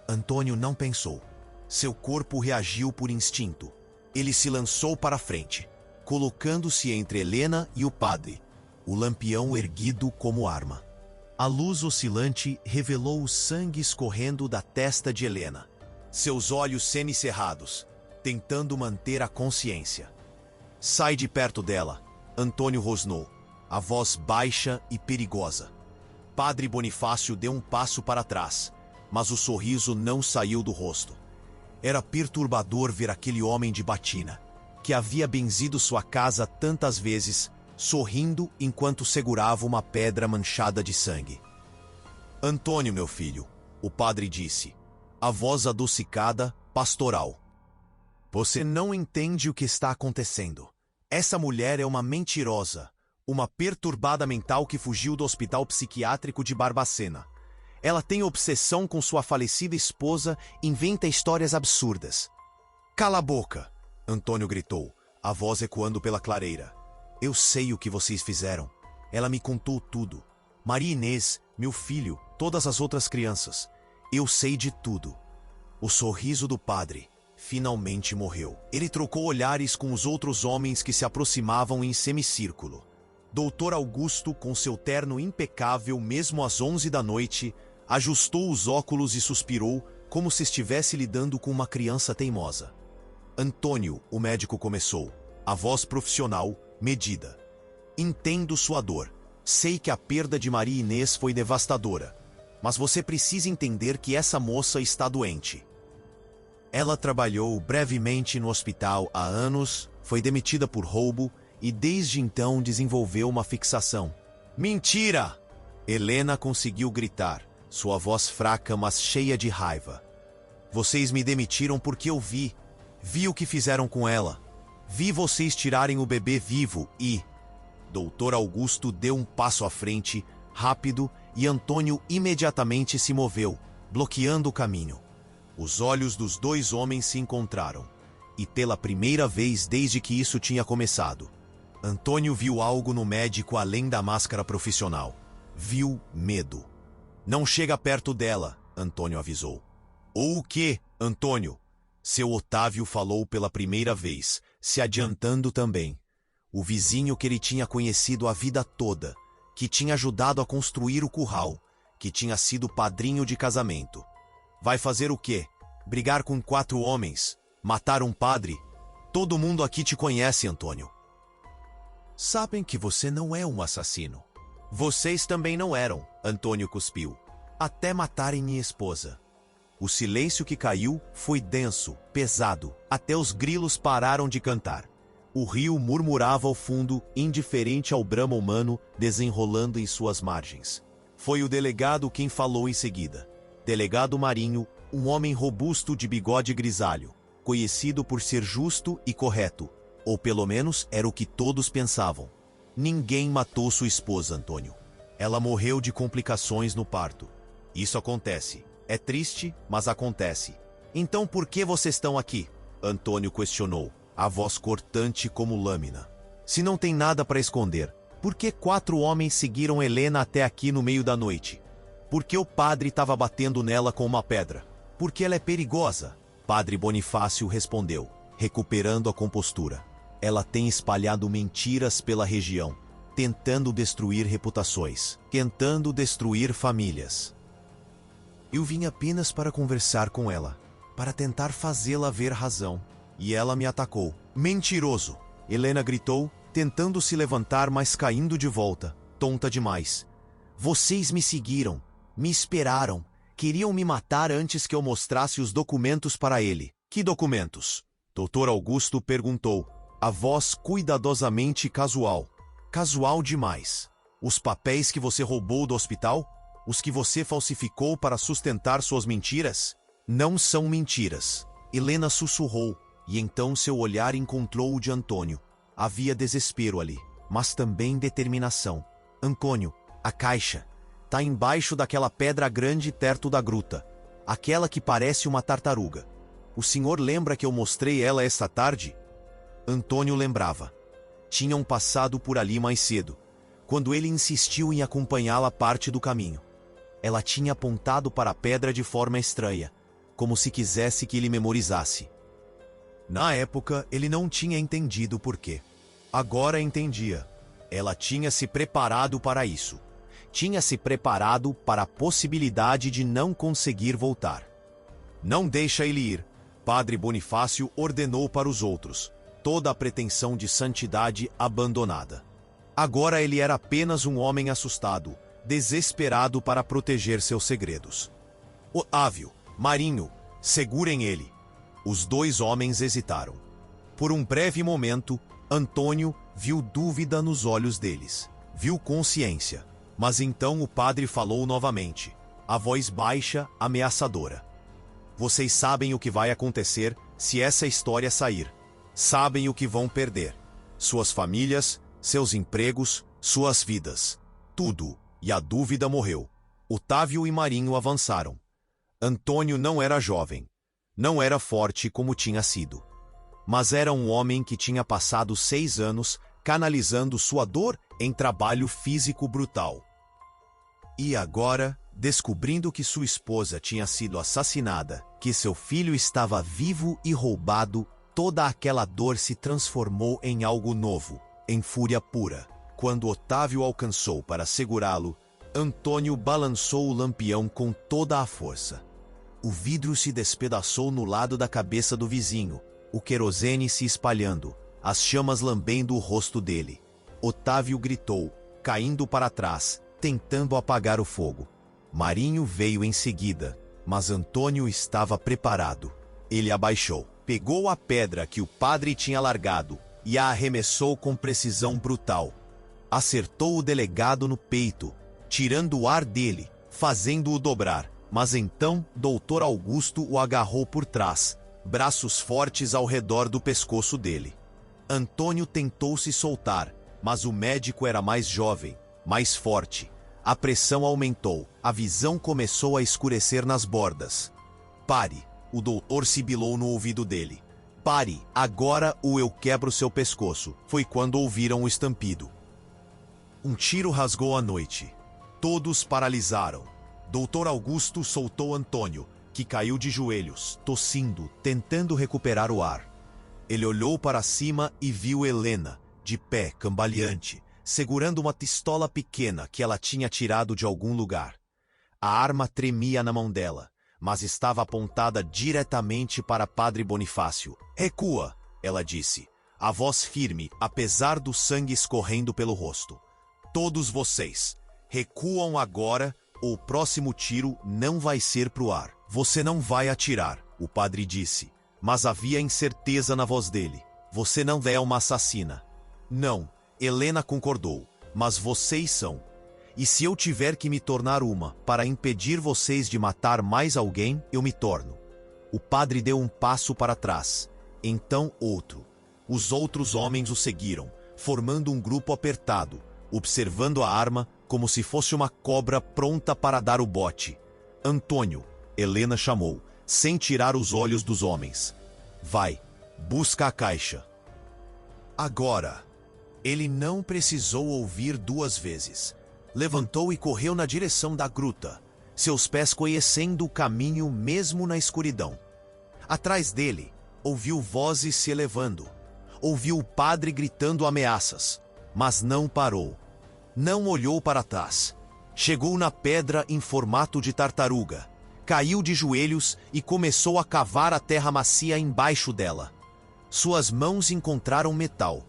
Antônio não pensou. Seu corpo reagiu por instinto. Ele se lançou para a frente, colocando-se entre Helena e o padre, o lampião erguido como arma. A luz oscilante revelou o sangue escorrendo da testa de Helena, seus olhos semicerrados, tentando manter a consciência. Sai de perto dela, Antônio rosnou, a voz baixa e perigosa. Padre Bonifácio deu um passo para trás, mas o sorriso não saiu do rosto. Era perturbador ver aquele homem de batina, que havia benzido sua casa tantas vezes, sorrindo enquanto segurava uma pedra manchada de sangue. Antônio, meu filho, o padre disse, a voz adocicada, pastoral. Você não entende o que está acontecendo. Essa mulher é uma mentirosa, uma perturbada mental que fugiu do hospital psiquiátrico de Barbacena. Ela tem obsessão com sua falecida esposa e inventa histórias absurdas. Cala a boca, Antônio gritou, a voz ecoando pela clareira. Eu sei o que vocês fizeram. Ela me contou tudo. Maria Inês, meu filho, todas as outras crianças. Eu sei de tudo. O sorriso do padre finalmente morreu. Ele trocou olhares com os outros homens que se aproximavam em semicírculo. Doutor Augusto, com seu terno impecável mesmo às 11 da noite, ajustou os óculos e suspirou como se estivesse lidando com uma criança teimosa. Antônio, o médico começou, a voz profissional, medida. Entendo sua dor. Sei que a perda de Maria Inês foi devastadora, mas você precisa entender que essa moça está doente. Ela trabalhou brevemente no hospital há anos, foi demitida por roubo e desde então desenvolveu uma fixação. Mentira! Helena conseguiu gritar, sua voz fraca mas cheia de raiva. Vocês me demitiram porque eu vi o que fizeram com ela. Vi vocês tirarem o bebê vivo e... Doutor Augusto deu um passo à frente, rápido, e Antônio imediatamente se moveu, bloqueando o caminho. Os olhos dos dois homens se encontraram, e pela primeira vez desde que isso tinha começado, Antônio viu algo no médico além da máscara profissional. Viu medo. Não chega perto dela, Antônio avisou. Ou o quê, Antônio? Seu Otávio falou pela primeira vez, se adiantando também. O vizinho que ele tinha conhecido a vida toda, que tinha ajudado a construir o curral, que tinha sido padrinho de casamento. Vai fazer o quê? Brigar com 4 homens? Matar um padre? Todo mundo aqui te conhece, Antônio. Sabem que você não é um assassino. Vocês também não eram, Antônio cuspiu. Até matarem minha esposa. O silêncio que caiu foi denso, pesado, até os grilos pararam de cantar. O rio murmurava ao fundo, indiferente ao bramo humano, desenrolando em suas margens. Foi o delegado quem falou em seguida. Delegado Marinho, um homem robusto de bigode grisalho, conhecido por ser justo e correto, ou pelo menos era o que todos pensavam. Ninguém matou sua esposa, Antônio. Ela morreu de complicações no parto. Isso acontece. É triste, mas acontece. Então por que vocês estão aqui? Antônio questionou, a voz cortante como lâmina. Se não tem nada para esconder, por que 4 homens seguiram Helena até aqui no meio da noite? Por que o padre estava batendo nela com uma pedra? Porque ela é perigosa. Padre Bonifácio respondeu, recuperando a compostura. Ela tem espalhado mentiras pela região, tentando destruir reputações, tentando destruir famílias. Eu vim apenas para conversar com ela, para tentar fazê-la ver razão. E ela me atacou. Mentiroso! Helena gritou, tentando se levantar, mas caindo de volta, tonta demais. Vocês me seguiram, me esperaram, queriam me matar antes que eu mostrasse os documentos para ele. Que documentos? Dr. Augusto perguntou, a voz cuidadosamente casual. Casual demais. Os papéis que você roubou do hospital? Os que você falsificou para sustentar suas mentiras? Não são mentiras. Helena sussurrou, e então seu olhar encontrou o de Antônio. Havia desespero ali, mas também determinação. Antônio, a caixa. Tá embaixo daquela pedra grande perto da gruta. Aquela que parece uma tartaruga. O senhor lembra que eu mostrei ela esta tarde? Antônio lembrava. Tinham passado por ali mais cedo, quando ele insistiu em acompanhá-la parte do caminho. Ela tinha apontado para a pedra de forma estranha, como se quisesse que ele memorizasse. Na época, ele não tinha entendido por quê. Agora entendia. Ela tinha se preparado para isso. Tinha se preparado para a possibilidade de não conseguir voltar. Não deixa ele ir, Padre Bonifácio ordenou para os outros, toda a pretensão de santidade abandonada. Agora ele era apenas um homem assustado, desesperado para proteger seus segredos. Otávio, Marinho, segurem ele. Os 2 homens hesitaram. Por um breve momento, Antônio viu dúvida nos olhos deles. Viu consciência. Mas então o padre falou novamente, a voz baixa, ameaçadora. Vocês sabem o que vai acontecer se essa história sair. Sabem o que vão perder. Suas famílias, seus empregos, suas vidas. Tudo. E a dúvida morreu. Otávio e Marinho avançaram. Antônio não era jovem. Não era forte como tinha sido. Mas era um homem que tinha passado 6 anos canalizando sua dor em trabalho físico brutal. E agora, descobrindo que sua esposa tinha sido assassinada, que seu filho estava vivo e roubado, toda aquela dor se transformou em algo novo, em fúria pura. Quando Otávio alcançou para segurá-lo, Antônio balançou o lampião com toda a força. O vidro se despedaçou no lado da cabeça do vizinho, o querosene se espalhando, as chamas lambendo o rosto dele. Otávio gritou, caindo para trás, tentando apagar o fogo. Marinho veio em seguida, mas Antônio estava preparado. Ele abaixou, pegou a pedra que o padre tinha largado e a arremessou com precisão brutal. Acertou o delegado no peito, tirando o ar dele, fazendo-o dobrar. Mas então Dr. Augusto o agarrou por trás, braços fortes ao redor do pescoço dele. Antônio tentou se soltar, mas o médico era mais jovem, mais forte. A pressão aumentou, a visão começou a escurecer nas bordas. Pare, o doutor sibilou no ouvido dele. Pare, agora ou eu quebro seu pescoço. Foi quando ouviram o estampido. Um tiro rasgou a noite. Todos paralisaram. Dr. Augusto soltou Antônio, que caiu de joelhos, tossindo, tentando recuperar o ar. Ele olhou para cima e viu Helena, de pé, cambaleante, segurando uma pistola pequena que ela tinha tirado de algum lugar. A arma tremia na mão dela, mas estava apontada diretamente para Padre Bonifácio. Recua, ela disse, a voz firme, apesar do sangue escorrendo pelo rosto. Todos vocês, recuam agora ou o próximo tiro não vai ser pro ar. Você não vai atirar, o padre disse, mas havia incerteza na voz dele. Você não é uma assassina. Não, Helena concordou, mas vocês são. E se eu tiver que me tornar uma para impedir vocês de matar mais alguém, eu me torno. O padre deu um passo para trás, então outro. Os outros homens o seguiram, formando um grupo apertado, observando a arma como se fosse uma cobra pronta para dar o bote. Antônio, Helena chamou, sem tirar os olhos dos homens. Vai, busca a caixa. Agora. Ele não precisou ouvir duas vezes. Levantou e correu na direção da gruta, seus pés conhecendo o caminho mesmo na escuridão. Atrás dele, ouviu vozes se elevando. Ouviu o padre gritando ameaças, mas não parou. Não olhou para trás. Chegou na pedra em formato de tartaruga. Caiu de joelhos e começou a cavar a terra macia embaixo dela. Suas mãos encontraram metal.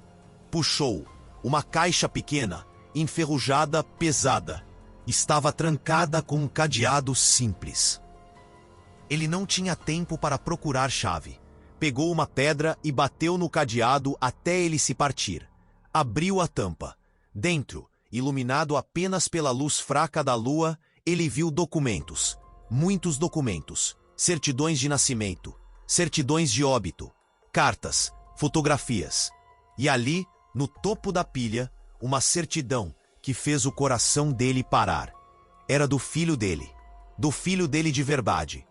Puxou. Uma caixa pequena, enferrujada, pesada. Estava trancada com um cadeado simples. Ele não tinha tempo para procurar chave. Pegou uma pedra e bateu no cadeado até ele se partir. Abriu a tampa. Dentro, iluminado apenas pela luz fraca da lua, ele viu documentos. Muitos documentos. Certidões de nascimento. Certidões de óbito. Cartas. Fotografias. E ali, no topo da pilha, uma certidão que fez o coração dele parar. Era do filho dele. Do filho dele de verdade.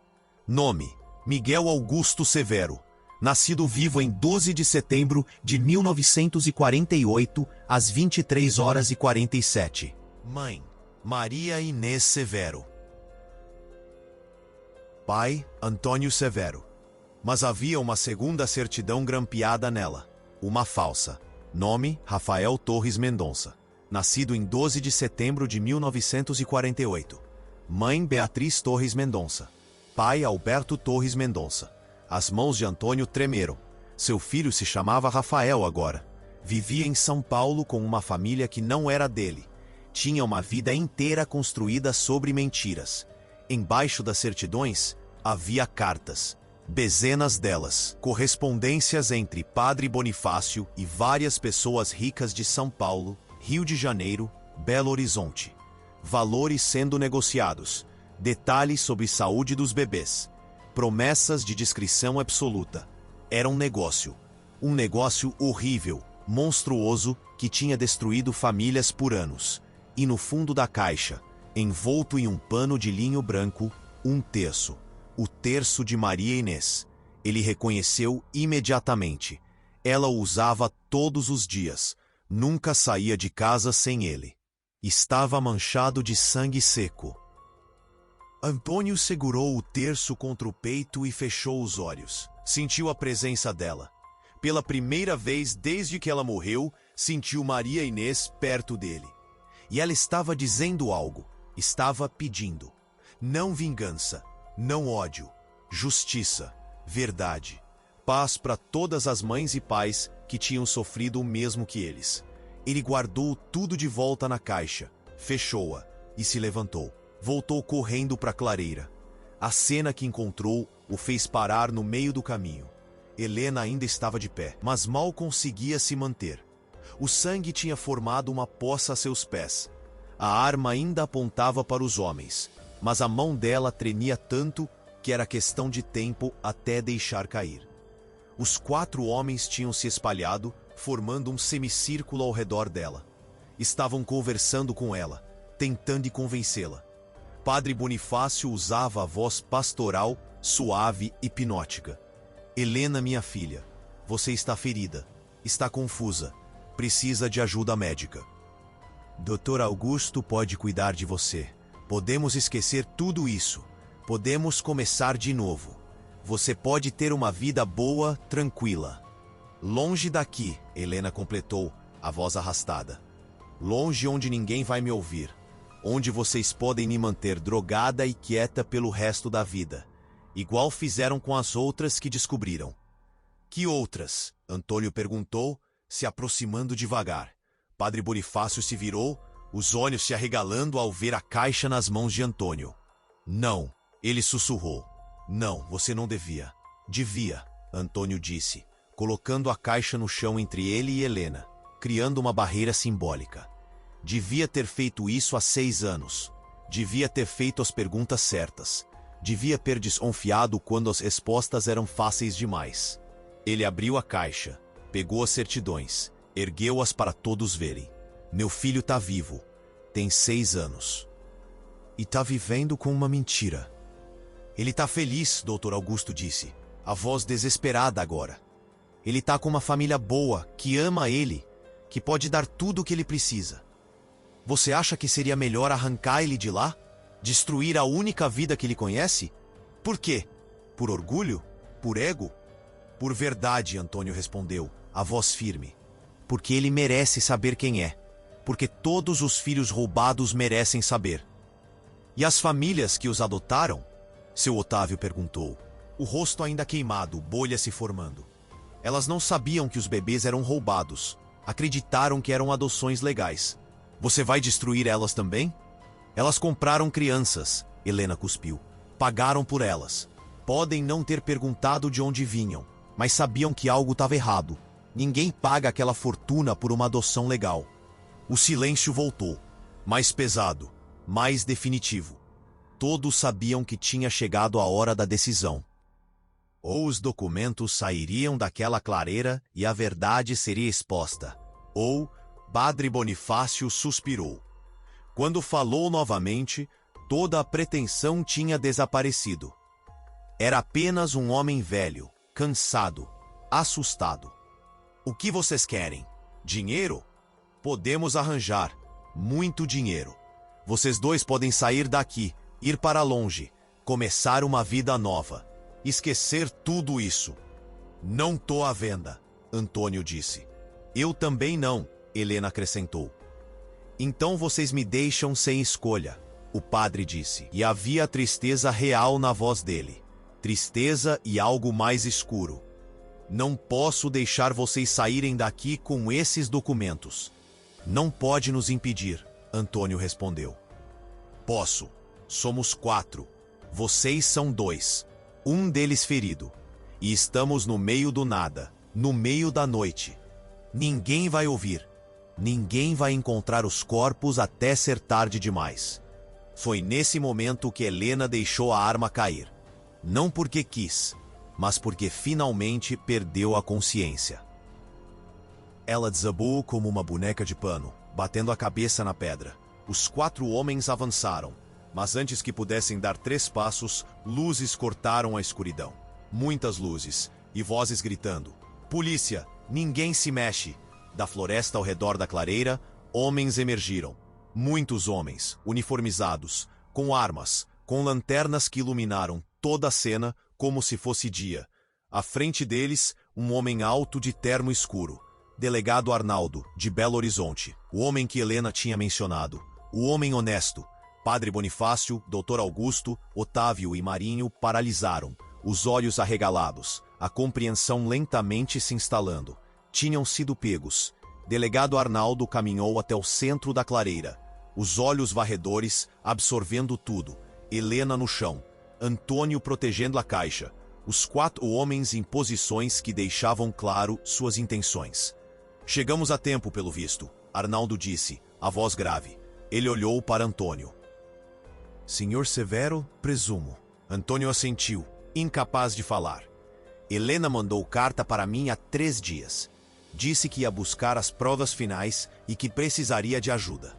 Nome: Miguel Augusto Severo. Nascido vivo em 12 de setembro de 1948, às 23h47. Mãe: Maria Inês Severo. Pai: Antônio Severo. Mas havia uma segunda certidão grampeada nela. Uma falsa. Nome: Rafael Torres Mendonça. Nascido em 12 de setembro de 1948. Mãe: Beatriz Torres Mendonça. Pai: Alberto Torres Mendonça. As mãos de Antônio tremeram. Seu filho se chamava Rafael agora. Vivia em São Paulo com uma família que não era dele. Tinha uma vida inteira construída sobre mentiras. Embaixo das certidões, havia cartas. Dezenas delas, correspondências entre Padre Bonifácio e várias pessoas ricas de São Paulo, Rio de Janeiro, Belo Horizonte. Valores sendo negociados, detalhes sobre saúde dos bebês, promessas de discrição absoluta. Era um negócio horrível, monstruoso, que tinha destruído famílias por anos. E no fundo da caixa, envolto em um pano de linho branco, um terço. O terço de Maria Inês. Ele reconheceu imediatamente. Ela o usava todos os dias. Nunca saía de casa sem ele. Estava manchado de sangue seco. Antônio segurou o terço contra o peito e fechou os olhos. Sentiu a presença dela. Pela primeira vez desde que ela morreu, sentiu Maria Inês perto dele. E ela estava dizendo algo. Estava pedindo. Não vingança. Não ódio, justiça, verdade, paz para todas as mães e pais que tinham sofrido o mesmo que eles. Ele guardou tudo de volta na caixa, fechou-a e se levantou. Voltou correndo para a clareira. A cena que encontrou o fez parar no meio do caminho. Helena ainda estava de pé, mas mal conseguia se manter. O sangue tinha formado uma poça a seus pés. A arma ainda apontava para os homens. Mas a mão dela tremia tanto que era questão de tempo até deixar cair. Os 4 homens tinham se espalhado, formando um semicírculo ao redor dela. Estavam conversando com ela, tentando convencê-la. Padre Bonifácio usava a voz pastoral, suave e hipnótica. Helena, minha filha, você está ferida, está confusa, precisa de ajuda médica. Dr. Augusto pode cuidar de você. Podemos esquecer tudo isso. Podemos começar de novo. Você pode ter uma vida boa, tranquila. Longe daqui, Helena completou, a voz arrastada. Longe onde ninguém vai me ouvir. Onde vocês podem me manter drogada e quieta pelo resto da vida. igual fizeram com as outras que descobriram. Que outras? Antônio perguntou, se aproximando devagar. Padre Bonifácio se virou, os olhos se arregalando ao ver a caixa nas mãos de Antônio. Não, ele sussurrou. Não, você não devia. Devia, Antônio disse, colocando a caixa no chão entre ele e Helena, criando uma barreira simbólica. Devia ter feito isso há 6 anos. Devia ter feito as perguntas certas. Devia ter desconfiado quando as respostas eram fáceis demais. Ele abriu a caixa, pegou as certidões, ergueu-as para todos verem. Meu filho tá vivo. Tem 6 anos. E tá vivendo com uma mentira. Ele tá feliz, Dr. Augusto disse, a voz desesperada agora. Ele tá com uma família boa, que ama ele, que pode dar tudo o que ele precisa. Você acha que seria melhor arrancar ele de lá? Destruir a única vida que ele conhece? Por quê? Por orgulho? Por ego? Por verdade, Antônio respondeu, a voz firme. Porque ele merece saber quem é. Porque todos os filhos roubados merecem saber. E as famílias que os adotaram? Seu Otávio perguntou, o rosto ainda queimado, bolha se formando. Elas não sabiam que os bebês eram roubados. Acreditaram que eram adoções legais. Você vai destruir elas também? Elas compraram crianças, Helena cuspiu. Pagaram por elas. Podem não ter perguntado de onde vinham, mas sabiam que algo estava errado. Ninguém paga aquela fortuna por uma adoção legal. O silêncio voltou, mais pesado, mais definitivo. Todos sabiam que tinha chegado a hora da decisão. Ou os documentos sairiam daquela clareira e a verdade seria exposta. Ou Padre Bonifácio suspirou. Quando falou novamente, toda a pretensão tinha desaparecido. Era apenas um homem velho, cansado, assustado. O que vocês querem? Dinheiro? Podemos arranjar. Muito dinheiro. Vocês dois podem sair daqui, ir para longe, começar uma vida nova. Esquecer tudo isso. Não tô à venda, Antônio disse. Eu também não, Helena acrescentou. Então vocês me deixam sem escolha, o padre disse. E havia tristeza real na voz dele. Tristeza e algo mais escuro. Não posso deixar vocês saírem daqui com esses documentos. Não pode nos impedir, Antônio respondeu. Posso. Somos 4. Vocês são 2. Um deles ferido. E estamos no meio do nada, no meio da noite. Ninguém vai ouvir. Ninguém vai encontrar os corpos até ser tarde demais. Foi nesse momento que Helena deixou a arma cair. Não porque quis, mas porque finalmente perdeu a consciência. Ela desabou como uma boneca de pano, batendo a cabeça na pedra. Os 4 homens avançaram, mas antes que pudessem dar 3 passos, luzes cortaram a escuridão. Muitas luzes, e vozes gritando. Polícia! Ninguém se mexe! Da floresta ao redor da clareira, homens emergiram. Muitos homens, uniformizados, com armas, com lanternas que iluminaram toda a cena como se fosse dia. À frente deles, um homem alto de terno escuro. Delegado Arnaldo, de Belo Horizonte. O homem que Helena tinha mencionado. O homem honesto. Padre Bonifácio, Dr. Augusto, Otávio e Marinho paralisaram, os olhos arregalados, a compreensão lentamente se instalando. Tinham sido pegos. Delegado Arnaldo caminhou até o centro da clareira, os olhos varredores absorvendo tudo. Helena no chão, Antônio protegendo a caixa, os 4 homens em posições que deixavam claro suas intenções. Chegamos a tempo, pelo visto, Arnaldo disse, a voz grave. Ele olhou para Antônio. Senhor Severo, presumo. Antônio assentiu, incapaz de falar. Helena mandou carta para mim há 3 dias. Disse que ia buscar as provas finais e que precisaria de ajuda.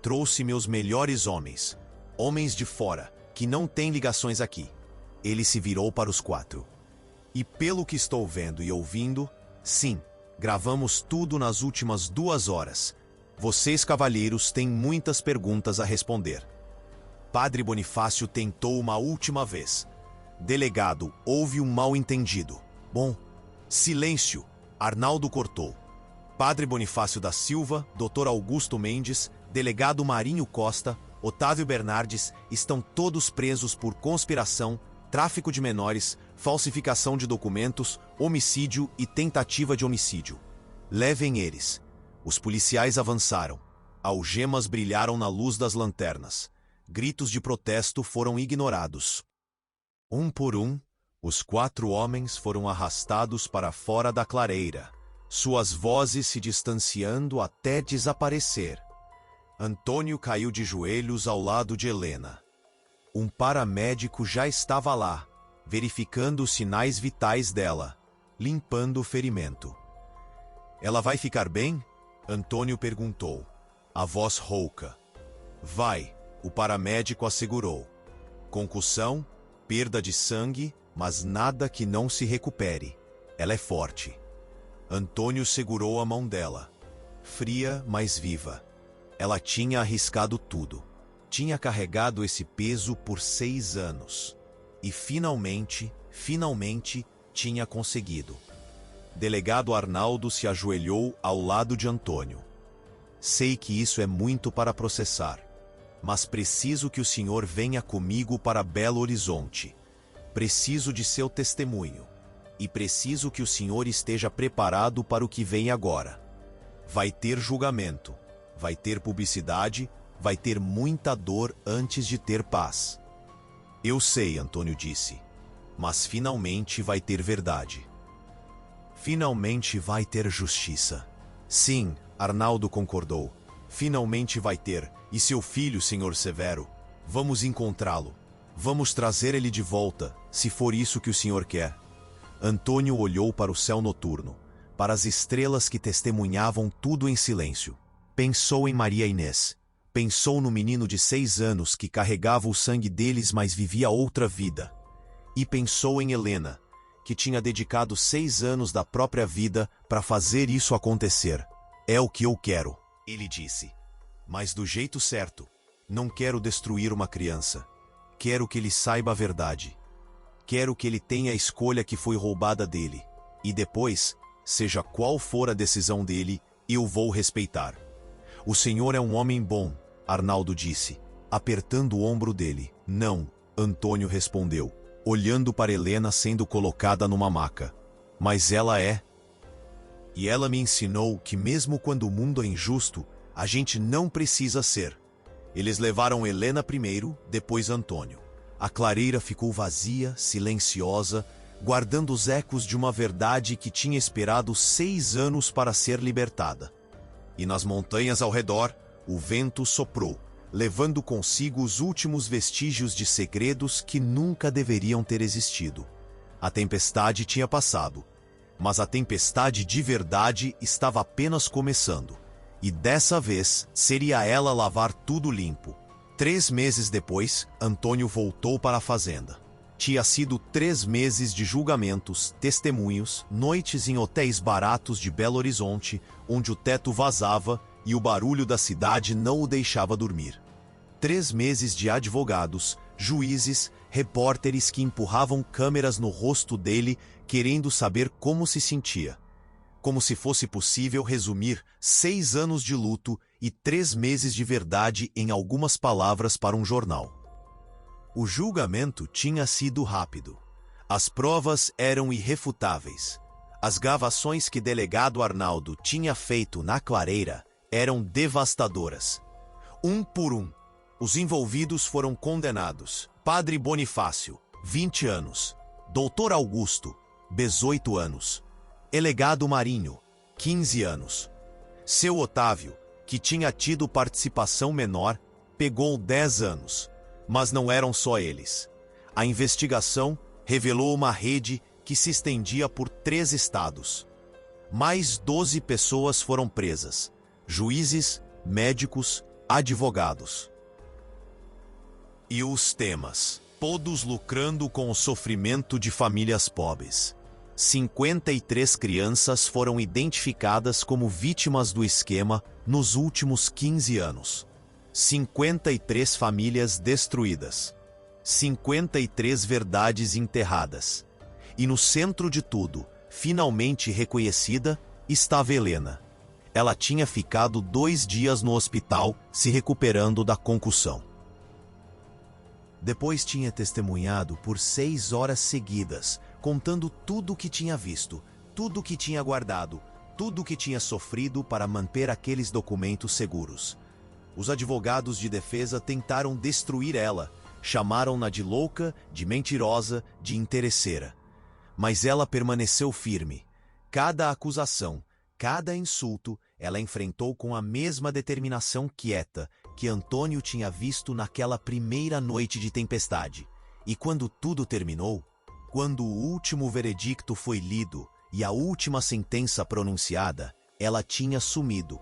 Trouxe meus melhores homens. Homens de fora, que não têm ligações aqui. Ele se virou para os 4. E pelo que estou vendo e ouvindo, sim, gravamos tudo nas últimas 2 horas. Vocês, cavalheiros, têm muitas perguntas a responder. Padre Bonifácio tentou uma última vez. Delegado, houve um mal-entendido. Bom, silêncio. Arnaldo cortou. Padre Bonifácio da Silva, Dr. Augusto Mendes, Delegado Marinho Costa, Otávio Bernardes estão todos presos por conspiração, tráfico de menores, falsificação de documentos, homicídio e tentativa de homicídio. Levem eles. Os policiais avançaram. Algemas brilharam na luz das lanternas. Gritos de protesto foram ignorados. Um por um, os 4 homens foram arrastados para fora da clareira, suas vozes se distanciando até desaparecer. Antônio caiu de joelhos ao lado de Helena. Um paramédico já estava lá, verificando os sinais vitais dela, limpando o ferimento. "Ela vai ficar bem?" Antônio perguntou, a voz rouca. "Vai", o paramédico assegurou. "Concussão, perda de sangue, mas nada que não se recupere. Ela é forte." Antônio segurou a mão dela, fria, mas viva. Ela tinha arriscado tudo. Tinha carregado esse peso por 6 anos. E finalmente tinha conseguido. Delegado Arnaldo se ajoelhou ao lado de Antônio. "Sei que isso é muito para processar, mas preciso que o senhor venha comigo para Belo Horizonte. Preciso de seu testemunho. E preciso que o senhor esteja preparado para o que vem agora. Vai ter julgamento, vai ter publicidade, vai ter muita dor antes de ter paz." "Eu sei", Antônio disse, "mas finalmente vai ter verdade. Finalmente vai ter justiça." "Sim", Arnaldo concordou, "finalmente vai ter. E seu filho, senhor Severo? Vamos encontrá-lo. Vamos trazer ele de volta, se for isso que o senhor quer." Antônio olhou para o céu noturno, para as estrelas que testemunhavam tudo em silêncio. Pensou em Maria Inês. Pensou no menino de 6 anos que carregava o sangue deles, mas vivia outra vida. E pensou em Helena, que tinha dedicado 6 anos da própria vida para fazer isso acontecer. "É o que eu quero", ele disse. "Mas do jeito certo. Não quero destruir uma criança. Quero que ele saiba a verdade. Quero que ele tenha a escolha que foi roubada dele. E depois, seja qual for a decisão dele, eu vou respeitar." "O senhor é um homem bom", Arnaldo disse, apertando o ombro dele. "Não", Antônio respondeu, olhando para Helena sendo colocada numa maca. "Mas ela é. E ela me ensinou que mesmo quando o mundo é injusto, a gente não precisa ser." Eles levaram Helena primeiro, depois Antônio. A clareira ficou vazia, silenciosa, guardando os ecos de uma verdade que tinha esperado 6 anos para ser libertada. E nas montanhas ao redor, o vento soprou, levando consigo os últimos vestígios de segredos que nunca deveriam ter existido. A tempestade tinha passado, mas a tempestade de verdade estava apenas começando. E dessa vez, seria ela lavar tudo limpo. 3 meses depois, Antônio voltou para a fazenda. Tinha sido 3 meses de julgamentos, testemunhos, noites em hotéis baratos de Belo Horizonte, onde o teto vazava e o barulho da cidade não o deixava dormir. 3 meses de advogados, juízes, repórteres que empurravam câmeras no rosto dele, querendo saber como se sentia. Como se fosse possível resumir 6 anos de luto e 3 meses de verdade em algumas palavras para um jornal. O julgamento tinha sido rápido. As provas eram irrefutáveis. As gravações que delegado Arnaldo tinha feito na clareira eram devastadoras. Um por um, os envolvidos foram condenados. Padre Bonifácio, 20 anos. Doutor Augusto, 18 anos. Elegado Marinho, 15 anos. Seu Otávio, que tinha tido participação menor, pegou 10 anos. Mas não eram só eles. A investigação revelou uma rede que se estendia por 3 estados. Mais 12 pessoas foram presas: juízes, médicos, advogados. E os temas, todos lucrando com o sofrimento de famílias pobres. 53 crianças foram identificadas como vítimas do esquema nos últimos 15 anos. 53 famílias destruídas. 53 verdades enterradas. E no centro de tudo, finalmente reconhecida, estava Helena. Ela tinha ficado 2 dias no hospital, se recuperando da concussão. Depois tinha testemunhado por 6 horas seguidas, contando tudo o que tinha visto, tudo o que tinha guardado, tudo o que tinha sofrido para manter aqueles documentos seguros. Os advogados de defesa tentaram destruir ela, chamaram-na de louca, de mentirosa, de interesseira. Mas ela permaneceu firme. Cada acusação, cada insulto, ela enfrentou com a mesma determinação quieta que Antônio tinha visto naquela primeira noite de tempestade. E quando tudo terminou, quando o último veredicto foi lido e a última sentença pronunciada, ela tinha sumido.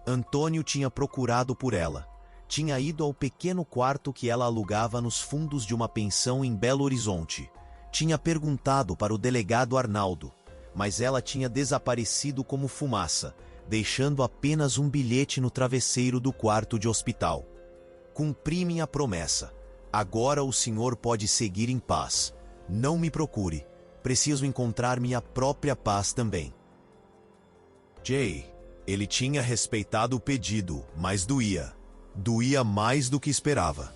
Antônio tinha procurado por ela. Tinha ido ao pequeno quarto que ela alugava nos fundos de uma pensão em Belo Horizonte. Tinha perguntado para o delegado Arnaldo, mas ela tinha desaparecido como fumaça, deixando apenas um bilhete no travesseiro do quarto de hospital. Cumpri minha promessa. Agora o senhor pode seguir em paz. Não me procure. Preciso encontrar minha própria paz também. Jay, ele tinha respeitado o pedido, mas doía. Doía mais do que esperava.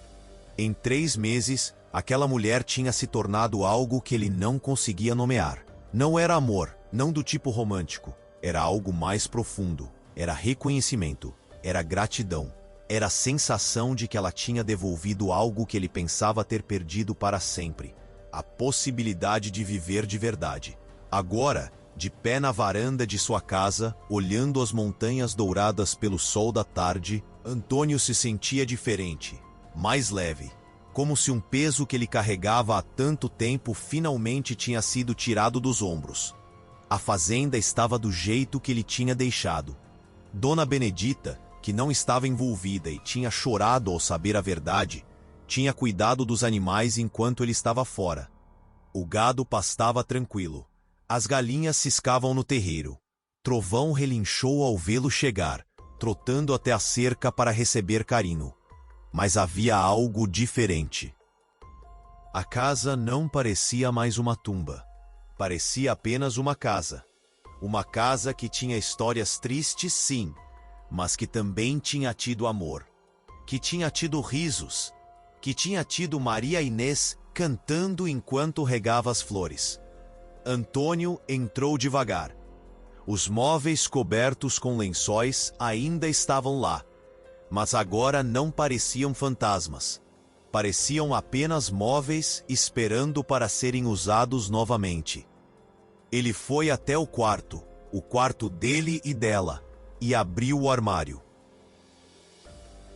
Em 3 meses, aquela mulher tinha se tornado algo que ele não conseguia nomear. Não era amor, não do tipo romântico. Era algo mais profundo. Era reconhecimento. Era gratidão. Era a sensação de que ela tinha devolvido algo que ele pensava ter perdido para sempre. A possibilidade de viver de verdade. Agora, de pé na varanda de sua casa, olhando as montanhas douradas pelo sol da tarde, Antônio se sentia diferente, mais leve, como se um peso que ele carregava há tanto tempo finalmente tinha sido tirado dos ombros. A fazenda estava do jeito que ele tinha deixado. Dona Benedita, que não estava envolvida e tinha chorado ao saber a verdade, tinha cuidado dos animais enquanto ele estava fora. O gado pastava tranquilo. As galinhas ciscavam no terreiro. Trovão relinchou ao vê-lo chegar, trotando até a cerca para receber carinho. Mas havia algo diferente. A casa não parecia mais uma tumba. Parecia apenas uma casa. Uma casa que tinha histórias tristes, sim, mas que também tinha tido amor. Que tinha tido risos. Que tinha tido Maria Inês cantando enquanto regava as flores. Antônio entrou devagar. Os móveis cobertos com lençóis ainda estavam lá, mas agora não pareciam fantasmas. Pareciam apenas móveis esperando para serem usados novamente. Ele foi até o quarto dele e dela, e abriu o armário.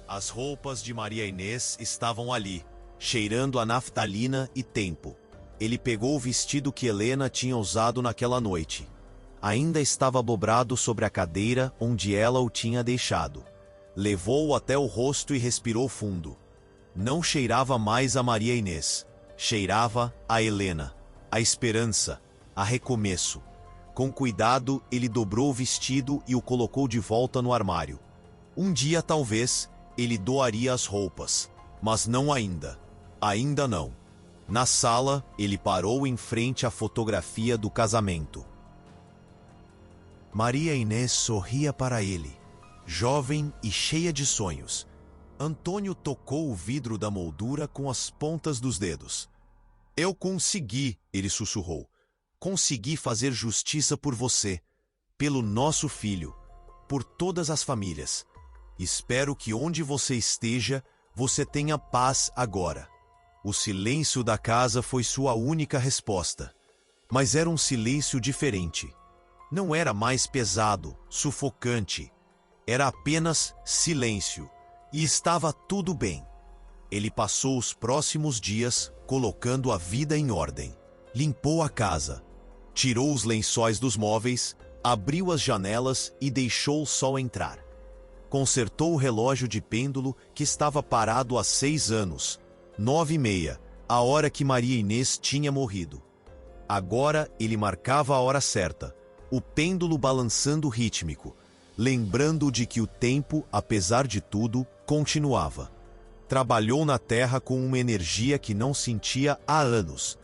As roupas de Maria Inês estavam ali, cheirando a naftalina e tempo. Ele pegou o vestido que Helena tinha usado naquela noite. Ainda estava dobrado sobre a cadeira onde ela o tinha deixado. Levou-o até o rosto e respirou fundo. Não cheirava mais a Maria Inês. Cheirava a Helena, a esperança, a recomeço. Com cuidado, ele dobrou o vestido e o colocou de volta no armário. Um dia, talvez, ele doaria as roupas, mas não ainda. Ainda não. Na sala, ele parou em frente à fotografia do casamento. Maria Inês sorria para ele, jovem e cheia de sonhos. Antônio tocou o vidro da moldura com as pontas dos dedos. Eu consegui, ele sussurrou. Consegui fazer justiça por você, pelo nosso filho, por todas as famílias. Espero que onde você esteja, você tenha paz agora. O silêncio da casa foi sua única resposta. Mas era um silêncio diferente. Não era mais pesado, sufocante. Era apenas silêncio. E estava tudo bem. Ele passou os próximos dias colocando a vida em ordem. Limpou a casa. Tirou os lençóis dos móveis, abriu as janelas e deixou o sol entrar. Consertou o relógio de pêndulo que estava parado há 6 anos. 9h30, a hora que Maria Inês tinha morrido. Agora ele marcava a hora certa, o pêndulo balançando rítmico, lembrando de que o tempo, apesar de tudo, continuava. Trabalhou na terra com uma energia que não sentia há anos.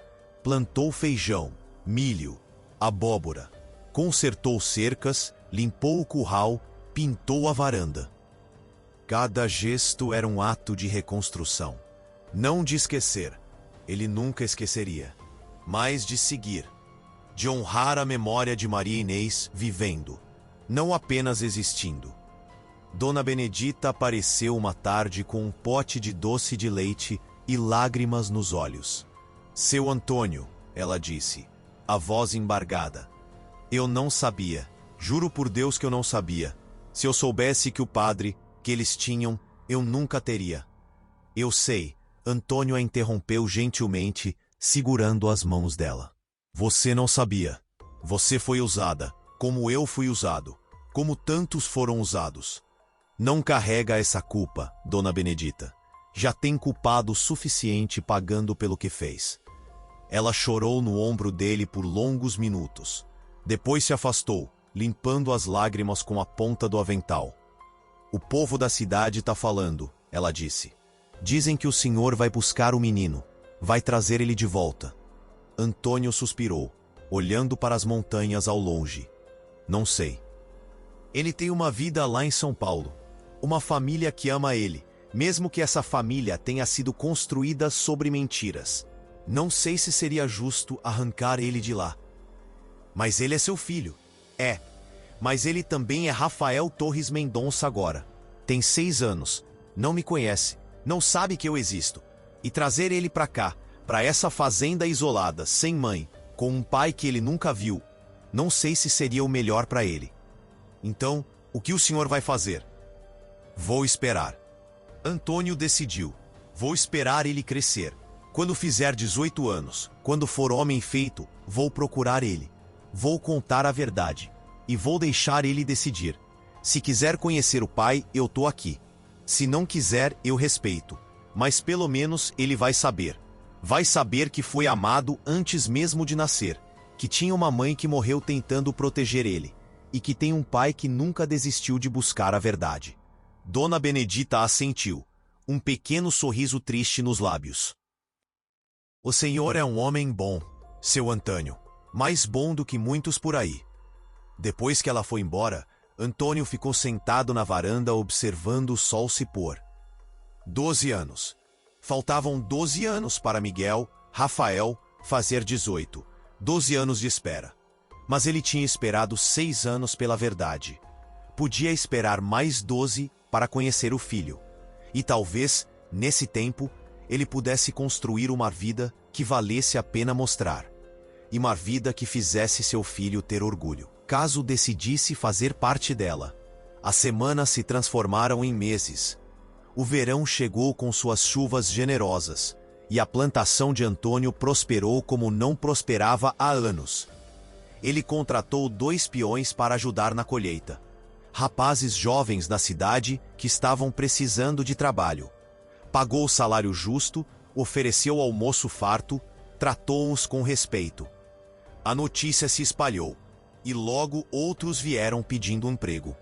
Plantou feijão, milho, abóbora. Consertou cercas, limpou o curral, pintou a varanda. Cada gesto era um ato de reconstrução. Não de esquecer, ele nunca esqueceria, mas de seguir, de honrar a memória de Maria Inês vivendo, não apenas existindo. Dona Benedita apareceu uma tarde com um pote de doce de leite e lágrimas nos olhos. Seu Antônio, ela disse, a voz embargada. Eu não sabia, juro por Deus que eu não sabia. Se eu soubesse que o padre, que eles tinham, eu nunca teria. Eu sei, Antônio a interrompeu gentilmente, segurando as mãos dela. Você não sabia. Você foi usada, como eu fui usado, como tantos foram usados. Não carrega essa culpa, Dona Benedita. Já tem culpado o suficiente pagando pelo que fez. Ela chorou no ombro dele por longos minutos. Depois se afastou, limpando as lágrimas com a ponta do avental. O povo da cidade tá falando, ela disse. Dizem que o senhor vai buscar o menino, vai trazer ele de volta. Antônio suspirou, olhando para as montanhas ao longe. Não sei. Ele tem uma vida lá em São Paulo. Uma família que ama ele, mesmo que essa família tenha sido construída sobre mentiras. Não sei se seria justo arrancar ele de lá. Mas ele é seu filho. É. Mas ele também é Rafael Torres Mendonça agora. Tem 6 anos. Não me conhece. Não sabe que eu existo. E trazer ele pra cá, pra essa fazenda isolada, sem mãe, com um pai que ele nunca viu, não sei se seria o melhor pra ele. Então, o que o senhor vai fazer? Vou esperar. Antônio decidiu. Vou esperar ele crescer. Quando fizer 18 anos, quando for homem feito, vou procurar ele. Vou contar a verdade. E vou deixar ele decidir. Se quiser conhecer o pai, eu tô aqui. Se não quiser, eu respeito. Mas pelo menos ele vai saber. Vai saber que foi amado antes mesmo de nascer. Que tinha uma mãe que morreu tentando proteger ele. E que tem um pai que nunca desistiu de buscar a verdade. Dona Benedita assentiu, um pequeno sorriso triste nos lábios. O senhor é um homem bom, seu Antônio, mais bom do que muitos por aí. Depois que ela foi embora, Antônio ficou sentado na varanda observando o sol se pôr. 12 anos. Faltavam 12 anos para Miguel, Rafael, fazer 18. 12 anos de espera. Mas ele tinha esperado 6 anos pela verdade. Podia esperar mais 12 para conhecer o filho. E talvez, nesse tempo, ele pudesse construir uma vida que valesse a pena mostrar. E uma vida que fizesse seu filho ter orgulho, caso decidisse fazer parte dela. As semanas se transformaram em meses. O verão chegou com suas chuvas generosas, e a plantação de Antônio prosperou como não prosperava há anos. Ele contratou 2 peões para ajudar na colheita. Rapazes jovens da cidade que estavam precisando de trabalho. Pagou o salário justo, ofereceu almoço farto, tratou-os com respeito. A notícia se espalhou, e logo outros vieram pedindo emprego.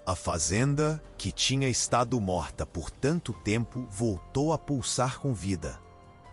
A fazenda, que tinha estado morta por tanto tempo, voltou a pulsar com vida.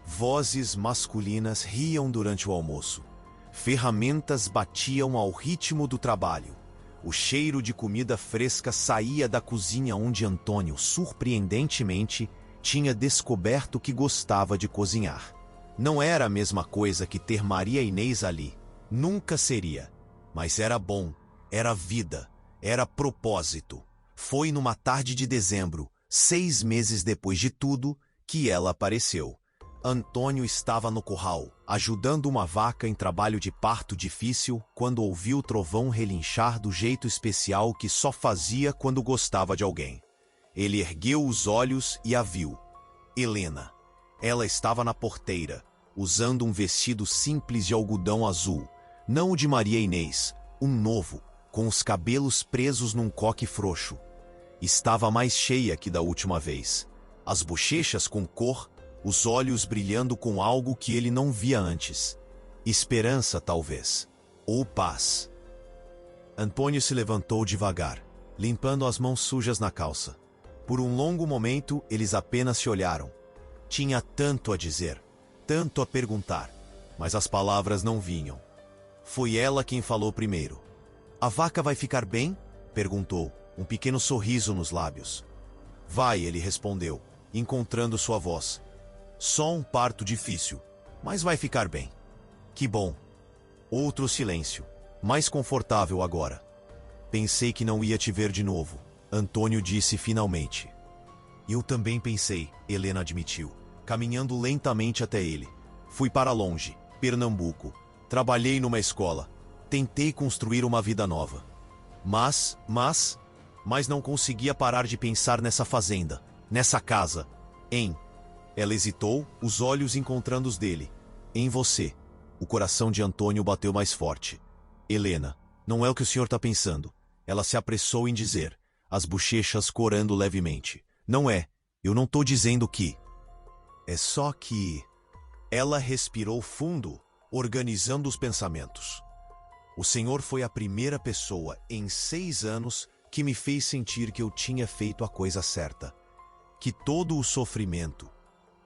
Vozes masculinas riam durante o almoço. Ferramentas batiam ao ritmo do trabalho. O cheiro de comida fresca saía da cozinha onde Antônio, surpreendentemente, tinha descoberto que gostava de cozinhar. Não era a mesma coisa que ter Maria Inês ali. Nunca seria. Mas era bom, era vida, era propósito. Foi numa tarde de dezembro, 6 meses depois de tudo, que ela apareceu. Antônio estava no curral, ajudando uma vaca em trabalho de parto difícil, quando ouviu o trovão relinchar do jeito especial que só fazia quando gostava de alguém. Ele ergueu os olhos e a viu. Helena. Ela estava na porteira, usando um vestido simples de algodão azul, não o de Maria Inês, um novo, com os cabelos presos num coque frouxo. Estava mais cheia que da última vez. As bochechas com cor, os olhos brilhando com algo que ele não via antes. Esperança, talvez. Ou paz. Antônio se levantou devagar, limpando as mãos sujas na calça. Por um longo momento, eles apenas se olharam. Tinha tanto a dizer, tanto a perguntar, mas as palavras não vinham. Foi ela quem falou primeiro. A vaca vai ficar bem? Perguntou, um pequeno sorriso nos lábios. Vai, ele respondeu, encontrando sua voz. Só um parto difícil, mas vai ficar bem. Que bom. Outro silêncio, mais confortável agora. Pensei que não ia te ver de novo, Antônio disse finalmente. Eu também pensei, Helena admitiu, caminhando lentamente até ele. Fui para longe, Pernambuco. Trabalhei numa escola. Tentei construir uma vida nova. Mas não conseguia parar de pensar nessa fazenda, nessa casa, em... Ela hesitou, os olhos encontrando os dele. Em você. O coração de Antônio bateu mais forte. Helena, não é o que o senhor está pensando. Ela se apressou em dizer, as bochechas corando levemente. Não é. Eu não estou dizendo que... É só que... Ela respirou fundo, organizando os pensamentos. O senhor foi a primeira pessoa em 6 anos que me fez sentir que eu tinha feito a coisa certa. Que todo o sofrimento,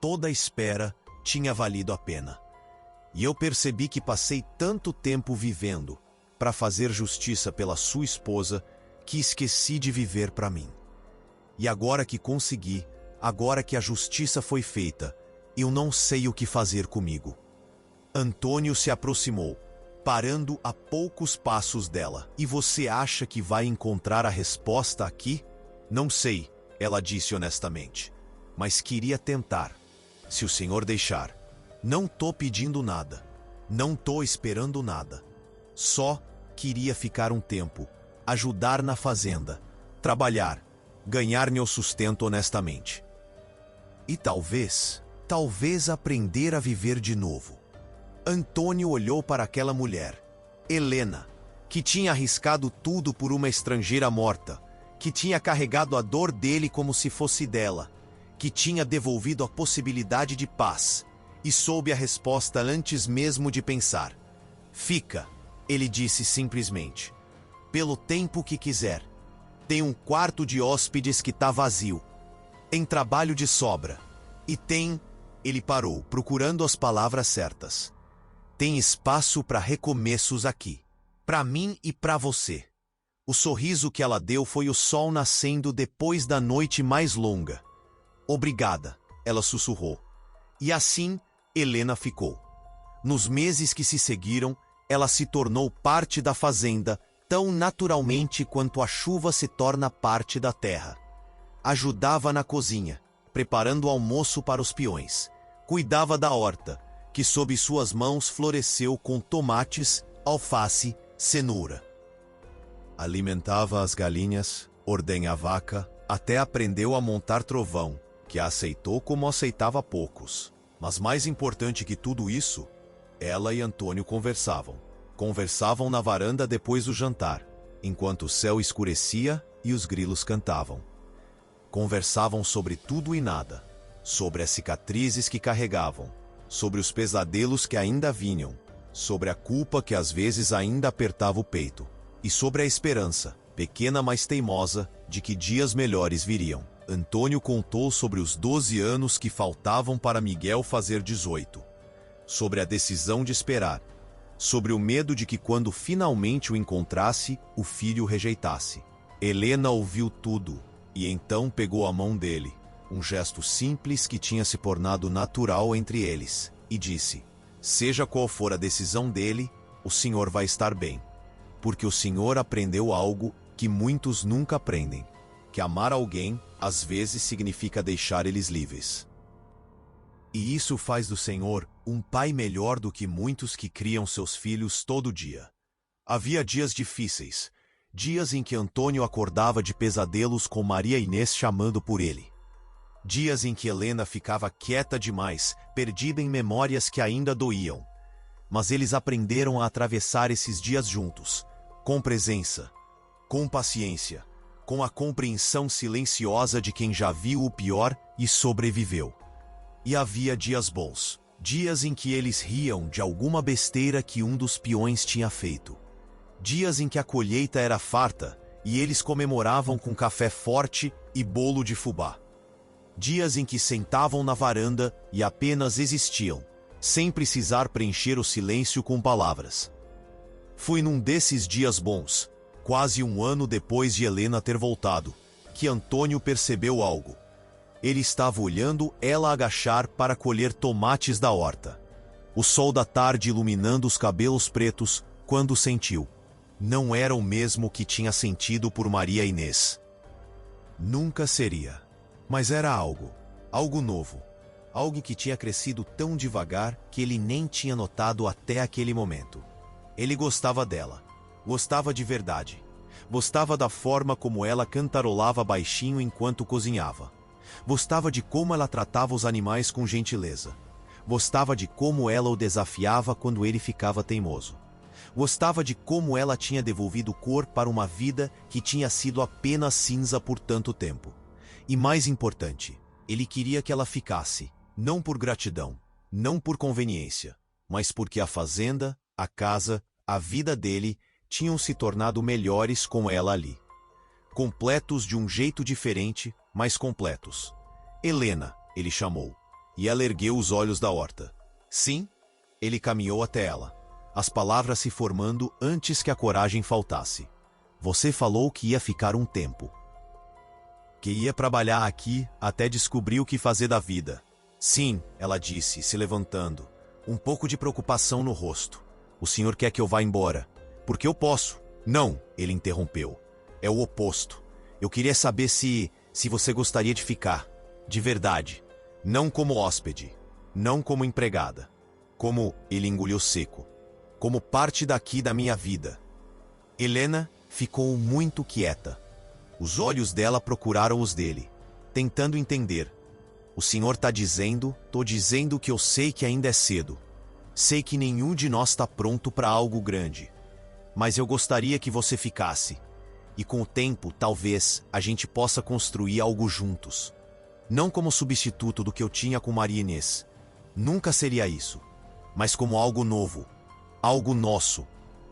toda a espera tinha valido a pena. E eu percebi que passei tanto tempo vivendo para fazer justiça pela sua esposa que esqueci de viver para mim. E agora que consegui, agora que a justiça foi feita, eu não sei o que fazer comigo. Antônio se aproximou, parando a poucos passos dela. E você acha que vai encontrar a resposta aqui? Não sei, ela disse honestamente. Mas queria tentar. Se o senhor deixar. Não tô pedindo nada. Não tô esperando nada. Só queria ficar um tempo, ajudar na fazenda, trabalhar, ganhar meu sustento honestamente. E talvez aprender a viver de novo. Antônio olhou para aquela mulher, Helena, que tinha arriscado tudo por uma estrangeira morta, que tinha carregado a dor dele como se fosse dela, que tinha devolvido a possibilidade de paz, e soube a resposta antes mesmo de pensar. Fica, ele disse simplesmente, pelo tempo que quiser. Tem um quarto de hóspedes que tá vazio. Tem trabalho de sobra. E tem... Ele parou, procurando as palavras certas. Tem espaço para recomeços aqui. Para mim e para você. O sorriso que ela deu foi o sol nascendo depois da noite mais longa. Obrigada, ela sussurrou. E assim, Helena ficou. Nos meses que se seguiram, ela se tornou parte da fazenda, tão naturalmente quanto a chuva se torna parte da terra. Ajudava na cozinha, preparando o almoço para os peões. Cuidava da horta, que sob suas mãos floresceu com tomates, alface, cenoura. Alimentava as galinhas, ordenha a vaca, até aprendeu a montar trovão, que a aceitou como aceitava poucos. Mas mais importante que tudo isso, ela e Antônio conversavam. Conversavam na varanda depois do jantar, enquanto o céu escurecia e os grilos cantavam. Conversavam sobre tudo e nada, sobre as cicatrizes que carregavam, sobre os pesadelos que ainda vinham, sobre a culpa que às vezes ainda apertava o peito, e sobre a esperança, pequena mas teimosa, de que dias melhores viriam. Antônio contou sobre os 12 anos que faltavam para Miguel fazer 18, sobre a decisão de esperar, sobre o medo de que quando finalmente o encontrasse, o filho o rejeitasse. Helena ouviu tudo, e então pegou a mão dele, um gesto simples que tinha se tornado natural entre eles, e disse, seja qual for a decisão dele, o senhor vai estar bem, porque o senhor aprendeu algo que muitos nunca aprendem, que amar alguém, às vezes, significa deixar eles livres. E isso faz do senhor um pai melhor do que muitos que criam seus filhos todo dia. Havia dias difíceis, dias em que Antônio acordava de pesadelos com Maria Inês chamando por ele. Dias em que Helena ficava quieta demais, perdida em memórias que ainda doíam. Mas eles aprenderam a atravessar esses dias juntos, com presença, com paciência, com a compreensão silenciosa de quem já viu o pior e sobreviveu. E havia dias bons, dias em que eles riam de alguma besteira que um dos peões tinha feito. Dias em que a colheita era farta e eles comemoravam com café forte e bolo de fubá. Dias em que sentavam na varanda e apenas existiam, sem precisar preencher o silêncio com palavras. Foi num desses dias bons, quase um ano depois de Helena ter voltado, que Antônio percebeu algo. Ele estava olhando ela agachar para colher tomates da horta. O sol da tarde iluminando os cabelos pretos, quando sentiu. Não era o mesmo que tinha sentido por Maria Inês. Nunca seria. Mas era algo novo. Algo que tinha crescido tão devagar que ele nem tinha notado até aquele momento. Ele gostava dela. Gostava de verdade. Gostava da forma como ela cantarolava baixinho enquanto cozinhava. Gostava de como ela tratava os animais com gentileza. Gostava de como ela o desafiava quando ele ficava teimoso. Gostava de como ela tinha devolvido cor para uma vida que tinha sido apenas cinza por tanto tempo. E mais importante, ele queria que ela ficasse, não por gratidão, não por conveniência, mas porque a fazenda, a casa, a vida dele tinham se tornado melhores com ela ali. Completos de um jeito diferente, mas completos. Helena, ele chamou, e ela ergueu os olhos da horta. Sim, ele caminhou até ela, as palavras se formando antes que a coragem faltasse. Você falou que ia ficar um tempo. Que ia trabalhar aqui até descobrir o que fazer da vida. Sim, ela disse, se levantando, um pouco de preocupação no rosto. O senhor quer que eu vá embora? Porque eu posso. Não, ele interrompeu. É o oposto. Eu queria saber se você gostaria de ficar. De verdade. Não como hóspede. Não como empregada. Como, ele engoliu seco. Como parte daqui da minha vida. Helena ficou muito quieta. Os olhos dela procuraram os dele, tentando entender. O senhor tá dizendo, tô dizendo que eu sei que ainda é cedo. Sei que nenhum de nós está pronto para algo grande. Mas eu gostaria que você ficasse. E com o tempo, talvez, a gente possa construir algo juntos. Não como substituto do que eu tinha com Maria Inês. Nunca seria isso. Mas como algo novo. Algo nosso.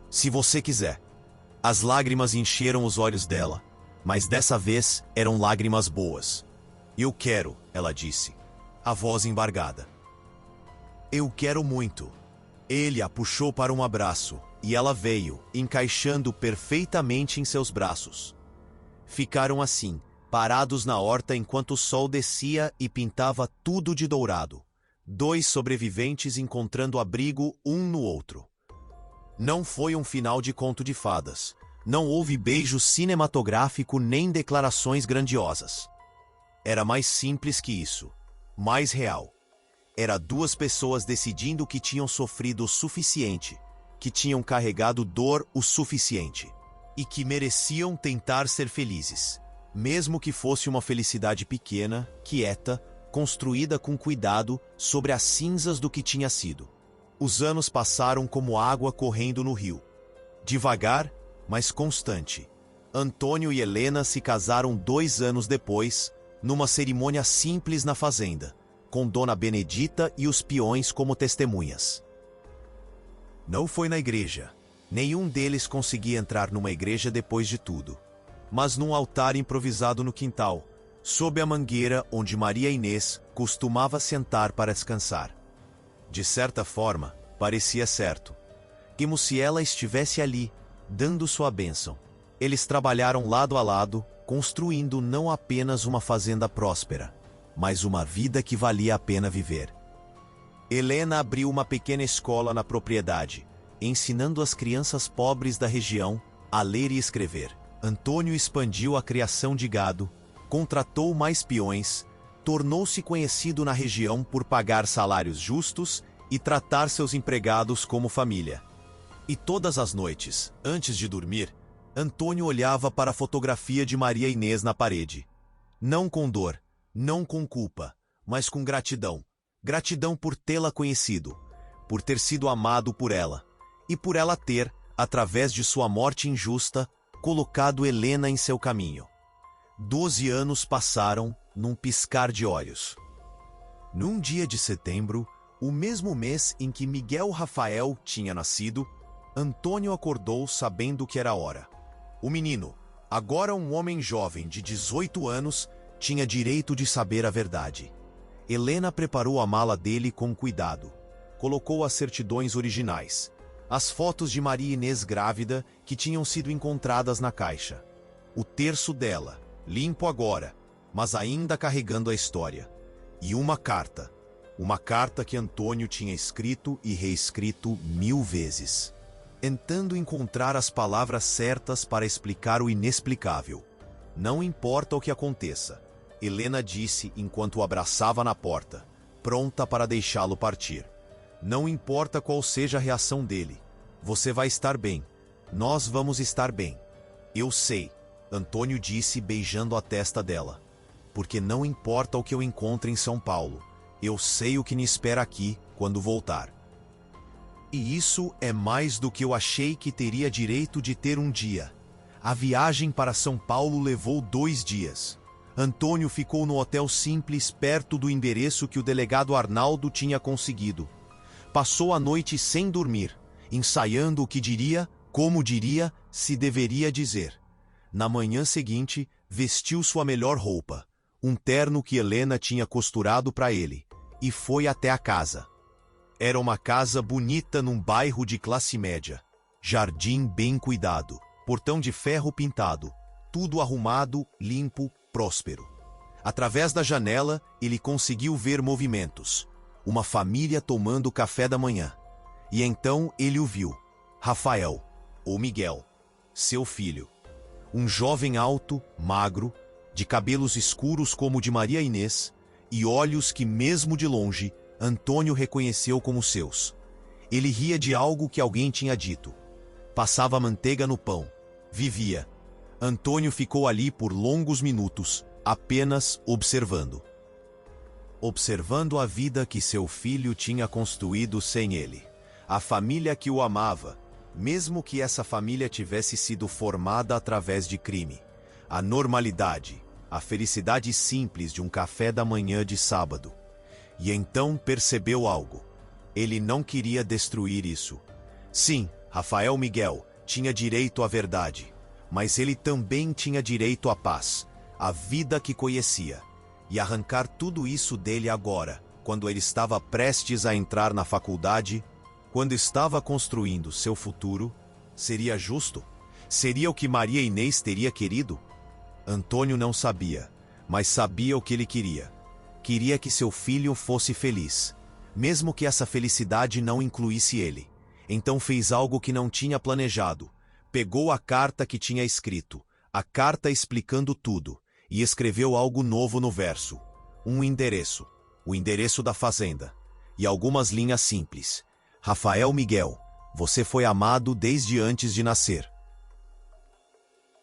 Se você quiser. As lágrimas encheram os olhos dela. Mas dessa vez eram lágrimas boas. Eu quero, ela disse. A voz embargada. Eu quero muito. Ele a puxou para um abraço. E ela veio, encaixando perfeitamente em seus braços. Ficaram assim, parados na horta enquanto o sol descia e pintava tudo de dourado. Dois sobreviventes encontrando abrigo um no outro. Não foi um final de conto de fadas. Não houve beijo cinematográfico nem declarações grandiosas. Era mais simples que isso. Mais real. Era duas pessoas decidindo que tinham sofrido o suficiente, que tinham carregado dor o suficiente, e que mereciam tentar ser felizes, mesmo que fosse uma felicidade pequena, quieta, construída com cuidado sobre as cinzas do que tinha sido. Os anos passaram como água correndo no rio. Devagar, mas constante. Antônio e Helena se casaram 2 anos depois, numa cerimônia simples na fazenda, com Dona Benedita e os peões como testemunhas. Não foi na igreja. Nenhum deles conseguia entrar numa igreja depois de tudo. Mas num altar improvisado no quintal, sob a mangueira onde Maria Inês costumava sentar para descansar. De certa forma, parecia certo. Como se ela estivesse ali, dando sua bênção. Eles trabalharam lado a lado, construindo não apenas uma fazenda próspera, mas uma vida que valia a pena viver. Helena abriu uma pequena escola na propriedade, ensinando as crianças pobres da região a ler e escrever. Antônio expandiu a criação de gado, contratou mais peões, tornou-se conhecido na região por pagar salários justos e tratar seus empregados como família. E todas as noites, antes de dormir, Antônio olhava para a fotografia de Maria Inês na parede. Não com dor, não com culpa, mas com gratidão. Gratidão por tê-la conhecido, por ter sido amado por ela, e por ela ter, através de sua morte injusta, colocado Helena em seu caminho. 12 anos passaram num piscar de olhos. Num dia de setembro, o mesmo mês em que Miguel Rafael tinha nascido, Antônio acordou sabendo que era hora. O menino, agora um homem jovem de 18 anos, tinha direito de saber a verdade. Helena preparou a mala dele com cuidado. Colocou as certidões originais, as fotos de Maria Inês grávida que tinham sido encontradas na caixa. O terço dela, limpo agora, mas ainda carregando a história. E uma carta que Antônio tinha escrito e reescrito 1000 vezes, tentando encontrar as palavras certas para explicar o inexplicável. Não importa o que aconteça, Helena disse enquanto o abraçava na porta, pronta para deixá-lo partir. Não importa qual seja a reação dele, você vai estar bem. Nós vamos estar bem. Eu sei, Antônio disse beijando a testa dela. Porque não importa o que eu encontre em São Paulo, eu sei o que me espera aqui quando voltar. E isso é mais do que eu achei que teria direito de ter um dia. A viagem para São Paulo levou 2 dias. Antônio ficou no hotel simples perto do endereço que o delegado Arnaldo tinha conseguido. Passou a noite sem dormir, ensaiando o que diria, como diria, se deveria dizer. Na manhã seguinte, vestiu sua melhor roupa, um terno que Helena tinha costurado para ele, e foi até a casa. Era uma casa bonita num bairro de classe média. Jardim bem cuidado, portão de ferro pintado, tudo arrumado, limpo, próspero. Através da janela, ele conseguiu ver movimentos. Uma família tomando café da manhã. E então ele o viu. Rafael, ou Miguel, seu filho. Um jovem alto, magro, de cabelos escuros como o de Maria Inês, e olhos que, mesmo de longe, Antônio reconheceu como seus. Ele ria de algo que alguém tinha dito. Passava manteiga no pão. Vivia. Antônio ficou ali por longos minutos, apenas observando. Observando a vida que seu filho tinha construído sem ele. A família que o amava, mesmo que essa família tivesse sido formada através de crime. A normalidade, a felicidade simples de um café da manhã de sábado. E então percebeu algo. Ele não queria destruir isso. Sim, Rafael Miguel tinha direito à verdade, mas ele também tinha direito à paz, à vida que conhecia. E arrancar tudo isso dele agora, quando ele estava prestes a entrar na faculdade, quando estava construindo seu futuro, seria justo? Seria o que Maria Inês teria querido? Antônio não sabia, mas sabia o que ele queria. Queria que seu filho fosse feliz, mesmo que essa felicidade não incluísse ele. Então fez algo que não tinha planejado. Pegou a carta que tinha escrito, a carta explicando tudo, e escreveu algo novo no verso. Um endereço, o endereço da fazenda, e algumas linhas simples. Rafael Miguel, você foi amado desde antes de nascer.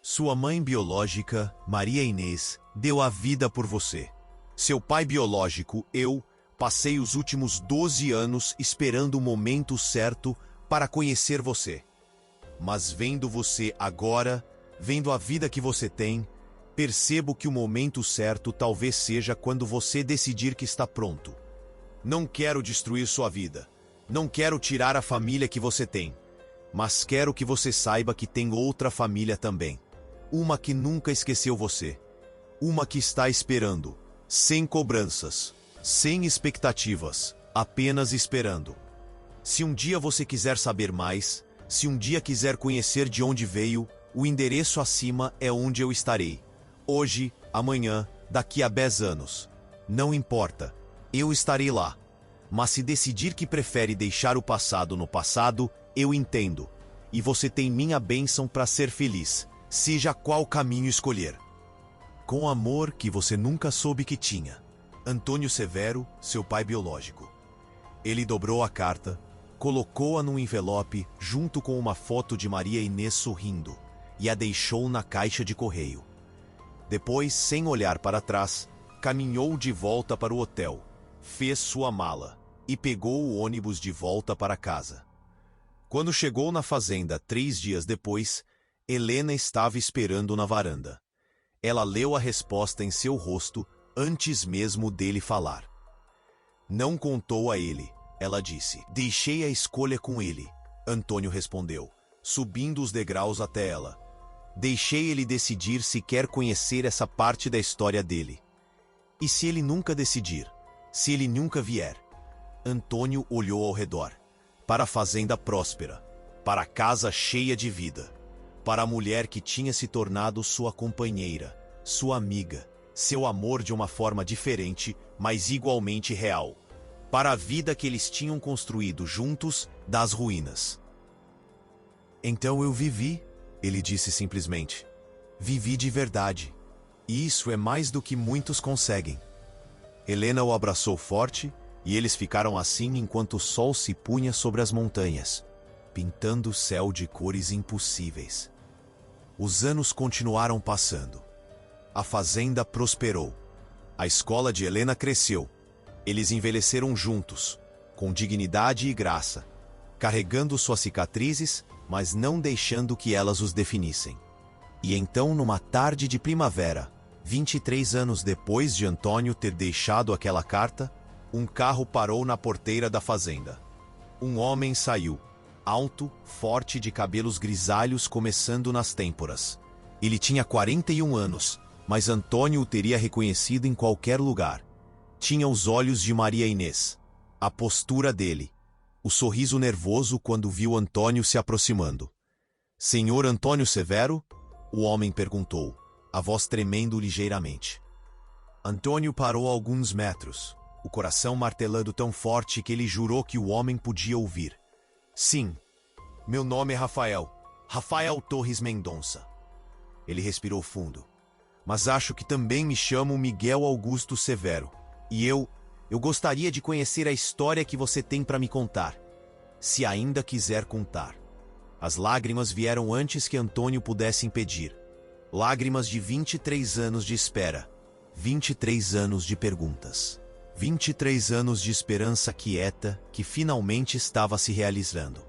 Sua mãe biológica, Maria Inês, deu a vida por você. Seu pai biológico, eu, passei os últimos 12 anos esperando o momento certo para conhecer você. Mas vendo você agora, vendo a vida que você tem, percebo que o momento certo talvez seja quando você decidir que está pronto. Não quero destruir sua vida. Não quero tirar a família que você tem. Mas quero que você saiba que tem outra família também. Uma que nunca esqueceu você. Uma que está esperando. Sem cobranças. Sem expectativas. Apenas esperando. Se um dia você quiser saber mais, se um dia quiser conhecer de onde veio, o endereço acima é onde eu estarei. Hoje, amanhã, daqui a 10 anos. Não importa. Eu estarei lá. Mas se decidir que prefere deixar o passado no passado, eu entendo. E você tem minha bênção para ser feliz, seja qual caminho escolher. Com amor que você nunca soube que tinha. Antônio Severo, seu pai biológico. Ele dobrou a carta, colocou-a num envelope junto com uma foto de Maria Inês sorrindo e a deixou na caixa de correio. Depois, sem olhar para trás, caminhou de volta para o hotel, fez sua mala e pegou o ônibus de volta para casa. Quando chegou na fazenda 3 dias depois, Helena estava esperando na varanda. Ela leu a resposta em seu rosto antes mesmo dele falar. Não contou a ele, ela disse. Deixei a escolha com ele, Antônio respondeu, subindo os degraus até ela. Deixei ele decidir se quer conhecer essa parte da história dele. E se ele nunca decidir? Se ele nunca vier? Antônio olhou ao redor. Para a fazenda próspera. Para a casa cheia de vida. Para a mulher que tinha se tornado sua companheira, sua amiga, seu amor de uma forma diferente, mas igualmente real, para a vida que eles tinham construído juntos das ruínas. Então eu vivi, ele disse simplesmente. Vivi de verdade. E isso é mais do que muitos conseguem. Helena o abraçou forte, e eles ficaram assim enquanto o sol se punha sobre as montanhas, pintando o céu de cores impossíveis. Os anos continuaram passando. A fazenda prosperou. A escola de Helena cresceu. Eles envelheceram juntos, com dignidade e graça, carregando suas cicatrizes, mas não deixando que elas os definissem. E então, numa tarde de primavera, 23 anos depois de Antônio ter deixado aquela carta, um carro parou na porteira da fazenda. Um homem saiu, alto, forte, de cabelos grisalhos começando nas têmporas. Ele tinha 41 anos, mas Antônio o teria reconhecido em qualquer lugar. Tinha os olhos de Maria Inês, a postura dele, o sorriso nervoso quando viu Antônio se aproximando. Senhor Antônio Severo? O homem perguntou, a voz tremendo ligeiramente. Antônio parou a alguns metros, o coração martelando tão forte que ele jurou que o homem podia ouvir. Sim, meu nome é Rafael, Rafael Torres Mendonça. Ele respirou fundo. Mas acho que também me chamo Miguel Augusto Severo. E eu gostaria de conhecer a história que você tem para me contar, se ainda quiser contar. As lágrimas vieram antes que Antônio pudesse impedir. Lágrimas de 23 anos de espera, 23 anos de perguntas, 23 anos de esperança quieta que finalmente estava se realizando.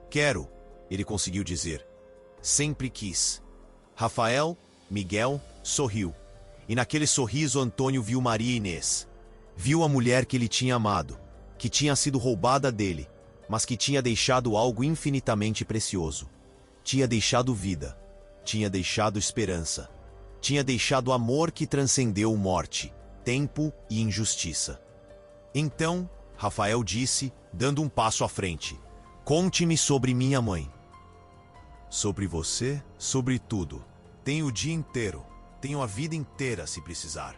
Quero, ele conseguiu dizer. Sempre quis. Rafael, Miguel, sorriu. E naquele sorriso Antônio viu Maria Inês. Viu a mulher que ele tinha amado, que tinha sido roubada dele, mas que tinha deixado algo infinitamente precioso. Tinha deixado vida, tinha deixado esperança, tinha deixado amor que transcendeu morte, tempo e injustiça. Então, Rafael disse, dando um passo à frente, conte-me sobre minha mãe. Sobre você, sobre tudo. Tenho o dia inteiro, tenho a vida inteira se precisar.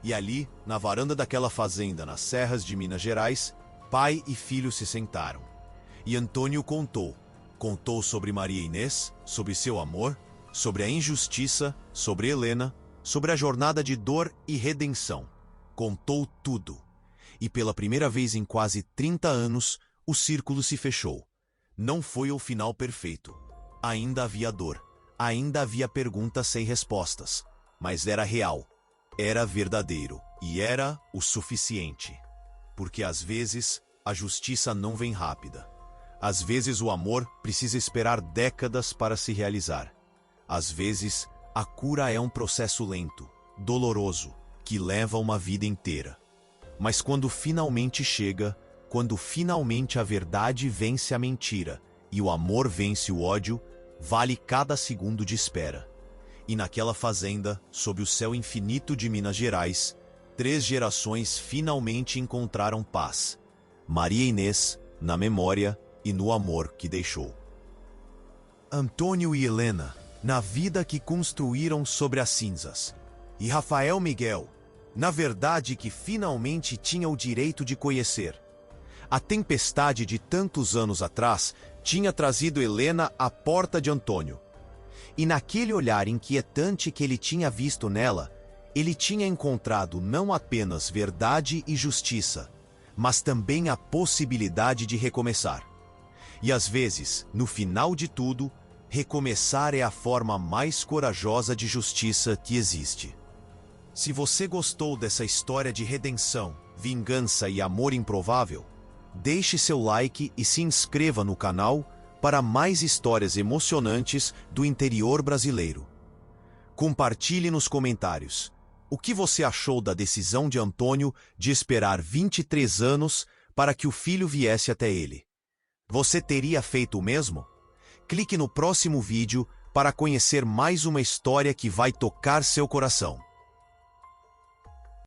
E ali, na varanda daquela fazenda nas serras de Minas Gerais, pai e filho se sentaram. E Antônio contou. Contou sobre Maria Inês, sobre seu amor, sobre a injustiça, sobre Helena, sobre a jornada de dor e redenção. Contou tudo. E pela primeira vez em quase 30 anos, o círculo se fechou. Não foi o final perfeito. Ainda havia dor. Ainda havia perguntas sem respostas. Mas era real. Era verdadeiro. E era o suficiente. Porque às vezes, a justiça não vem rápida. Às vezes o amor precisa esperar décadas para se realizar. Às vezes, a cura é um processo lento, doloroso, que leva uma vida inteira. Mas quando finalmente chega, quando finalmente a verdade vence a mentira e o amor vence o ódio, vale cada segundo de espera. E naquela fazenda, sob o céu infinito de Minas Gerais, 3 gerações finalmente encontraram paz. Maria Inês, na memória e no amor que deixou. Antônio e Helena, na vida que construíram sobre as cinzas. E Rafael Miguel, na verdade que finalmente tinha o direito de conhecer. A tempestade de tantos anos atrás tinha trazido Helena à porta de Antônio. E naquele olhar inquietante que ele tinha visto nela, ele tinha encontrado não apenas verdade e justiça, mas também a possibilidade de recomeçar. E às vezes, no final de tudo, recomeçar é a forma mais corajosa de justiça que existe. Se você gostou dessa história de redenção, vingança e amor improvável, deixe seu like e se inscreva no canal para mais histórias emocionantes do interior brasileiro. Compartilhe nos comentários o que você achou da decisão de Antônio de esperar 23 anos para que o filho viesse até ele. Você teria feito o mesmo? Clique no próximo vídeo para conhecer mais uma história que vai tocar seu coração.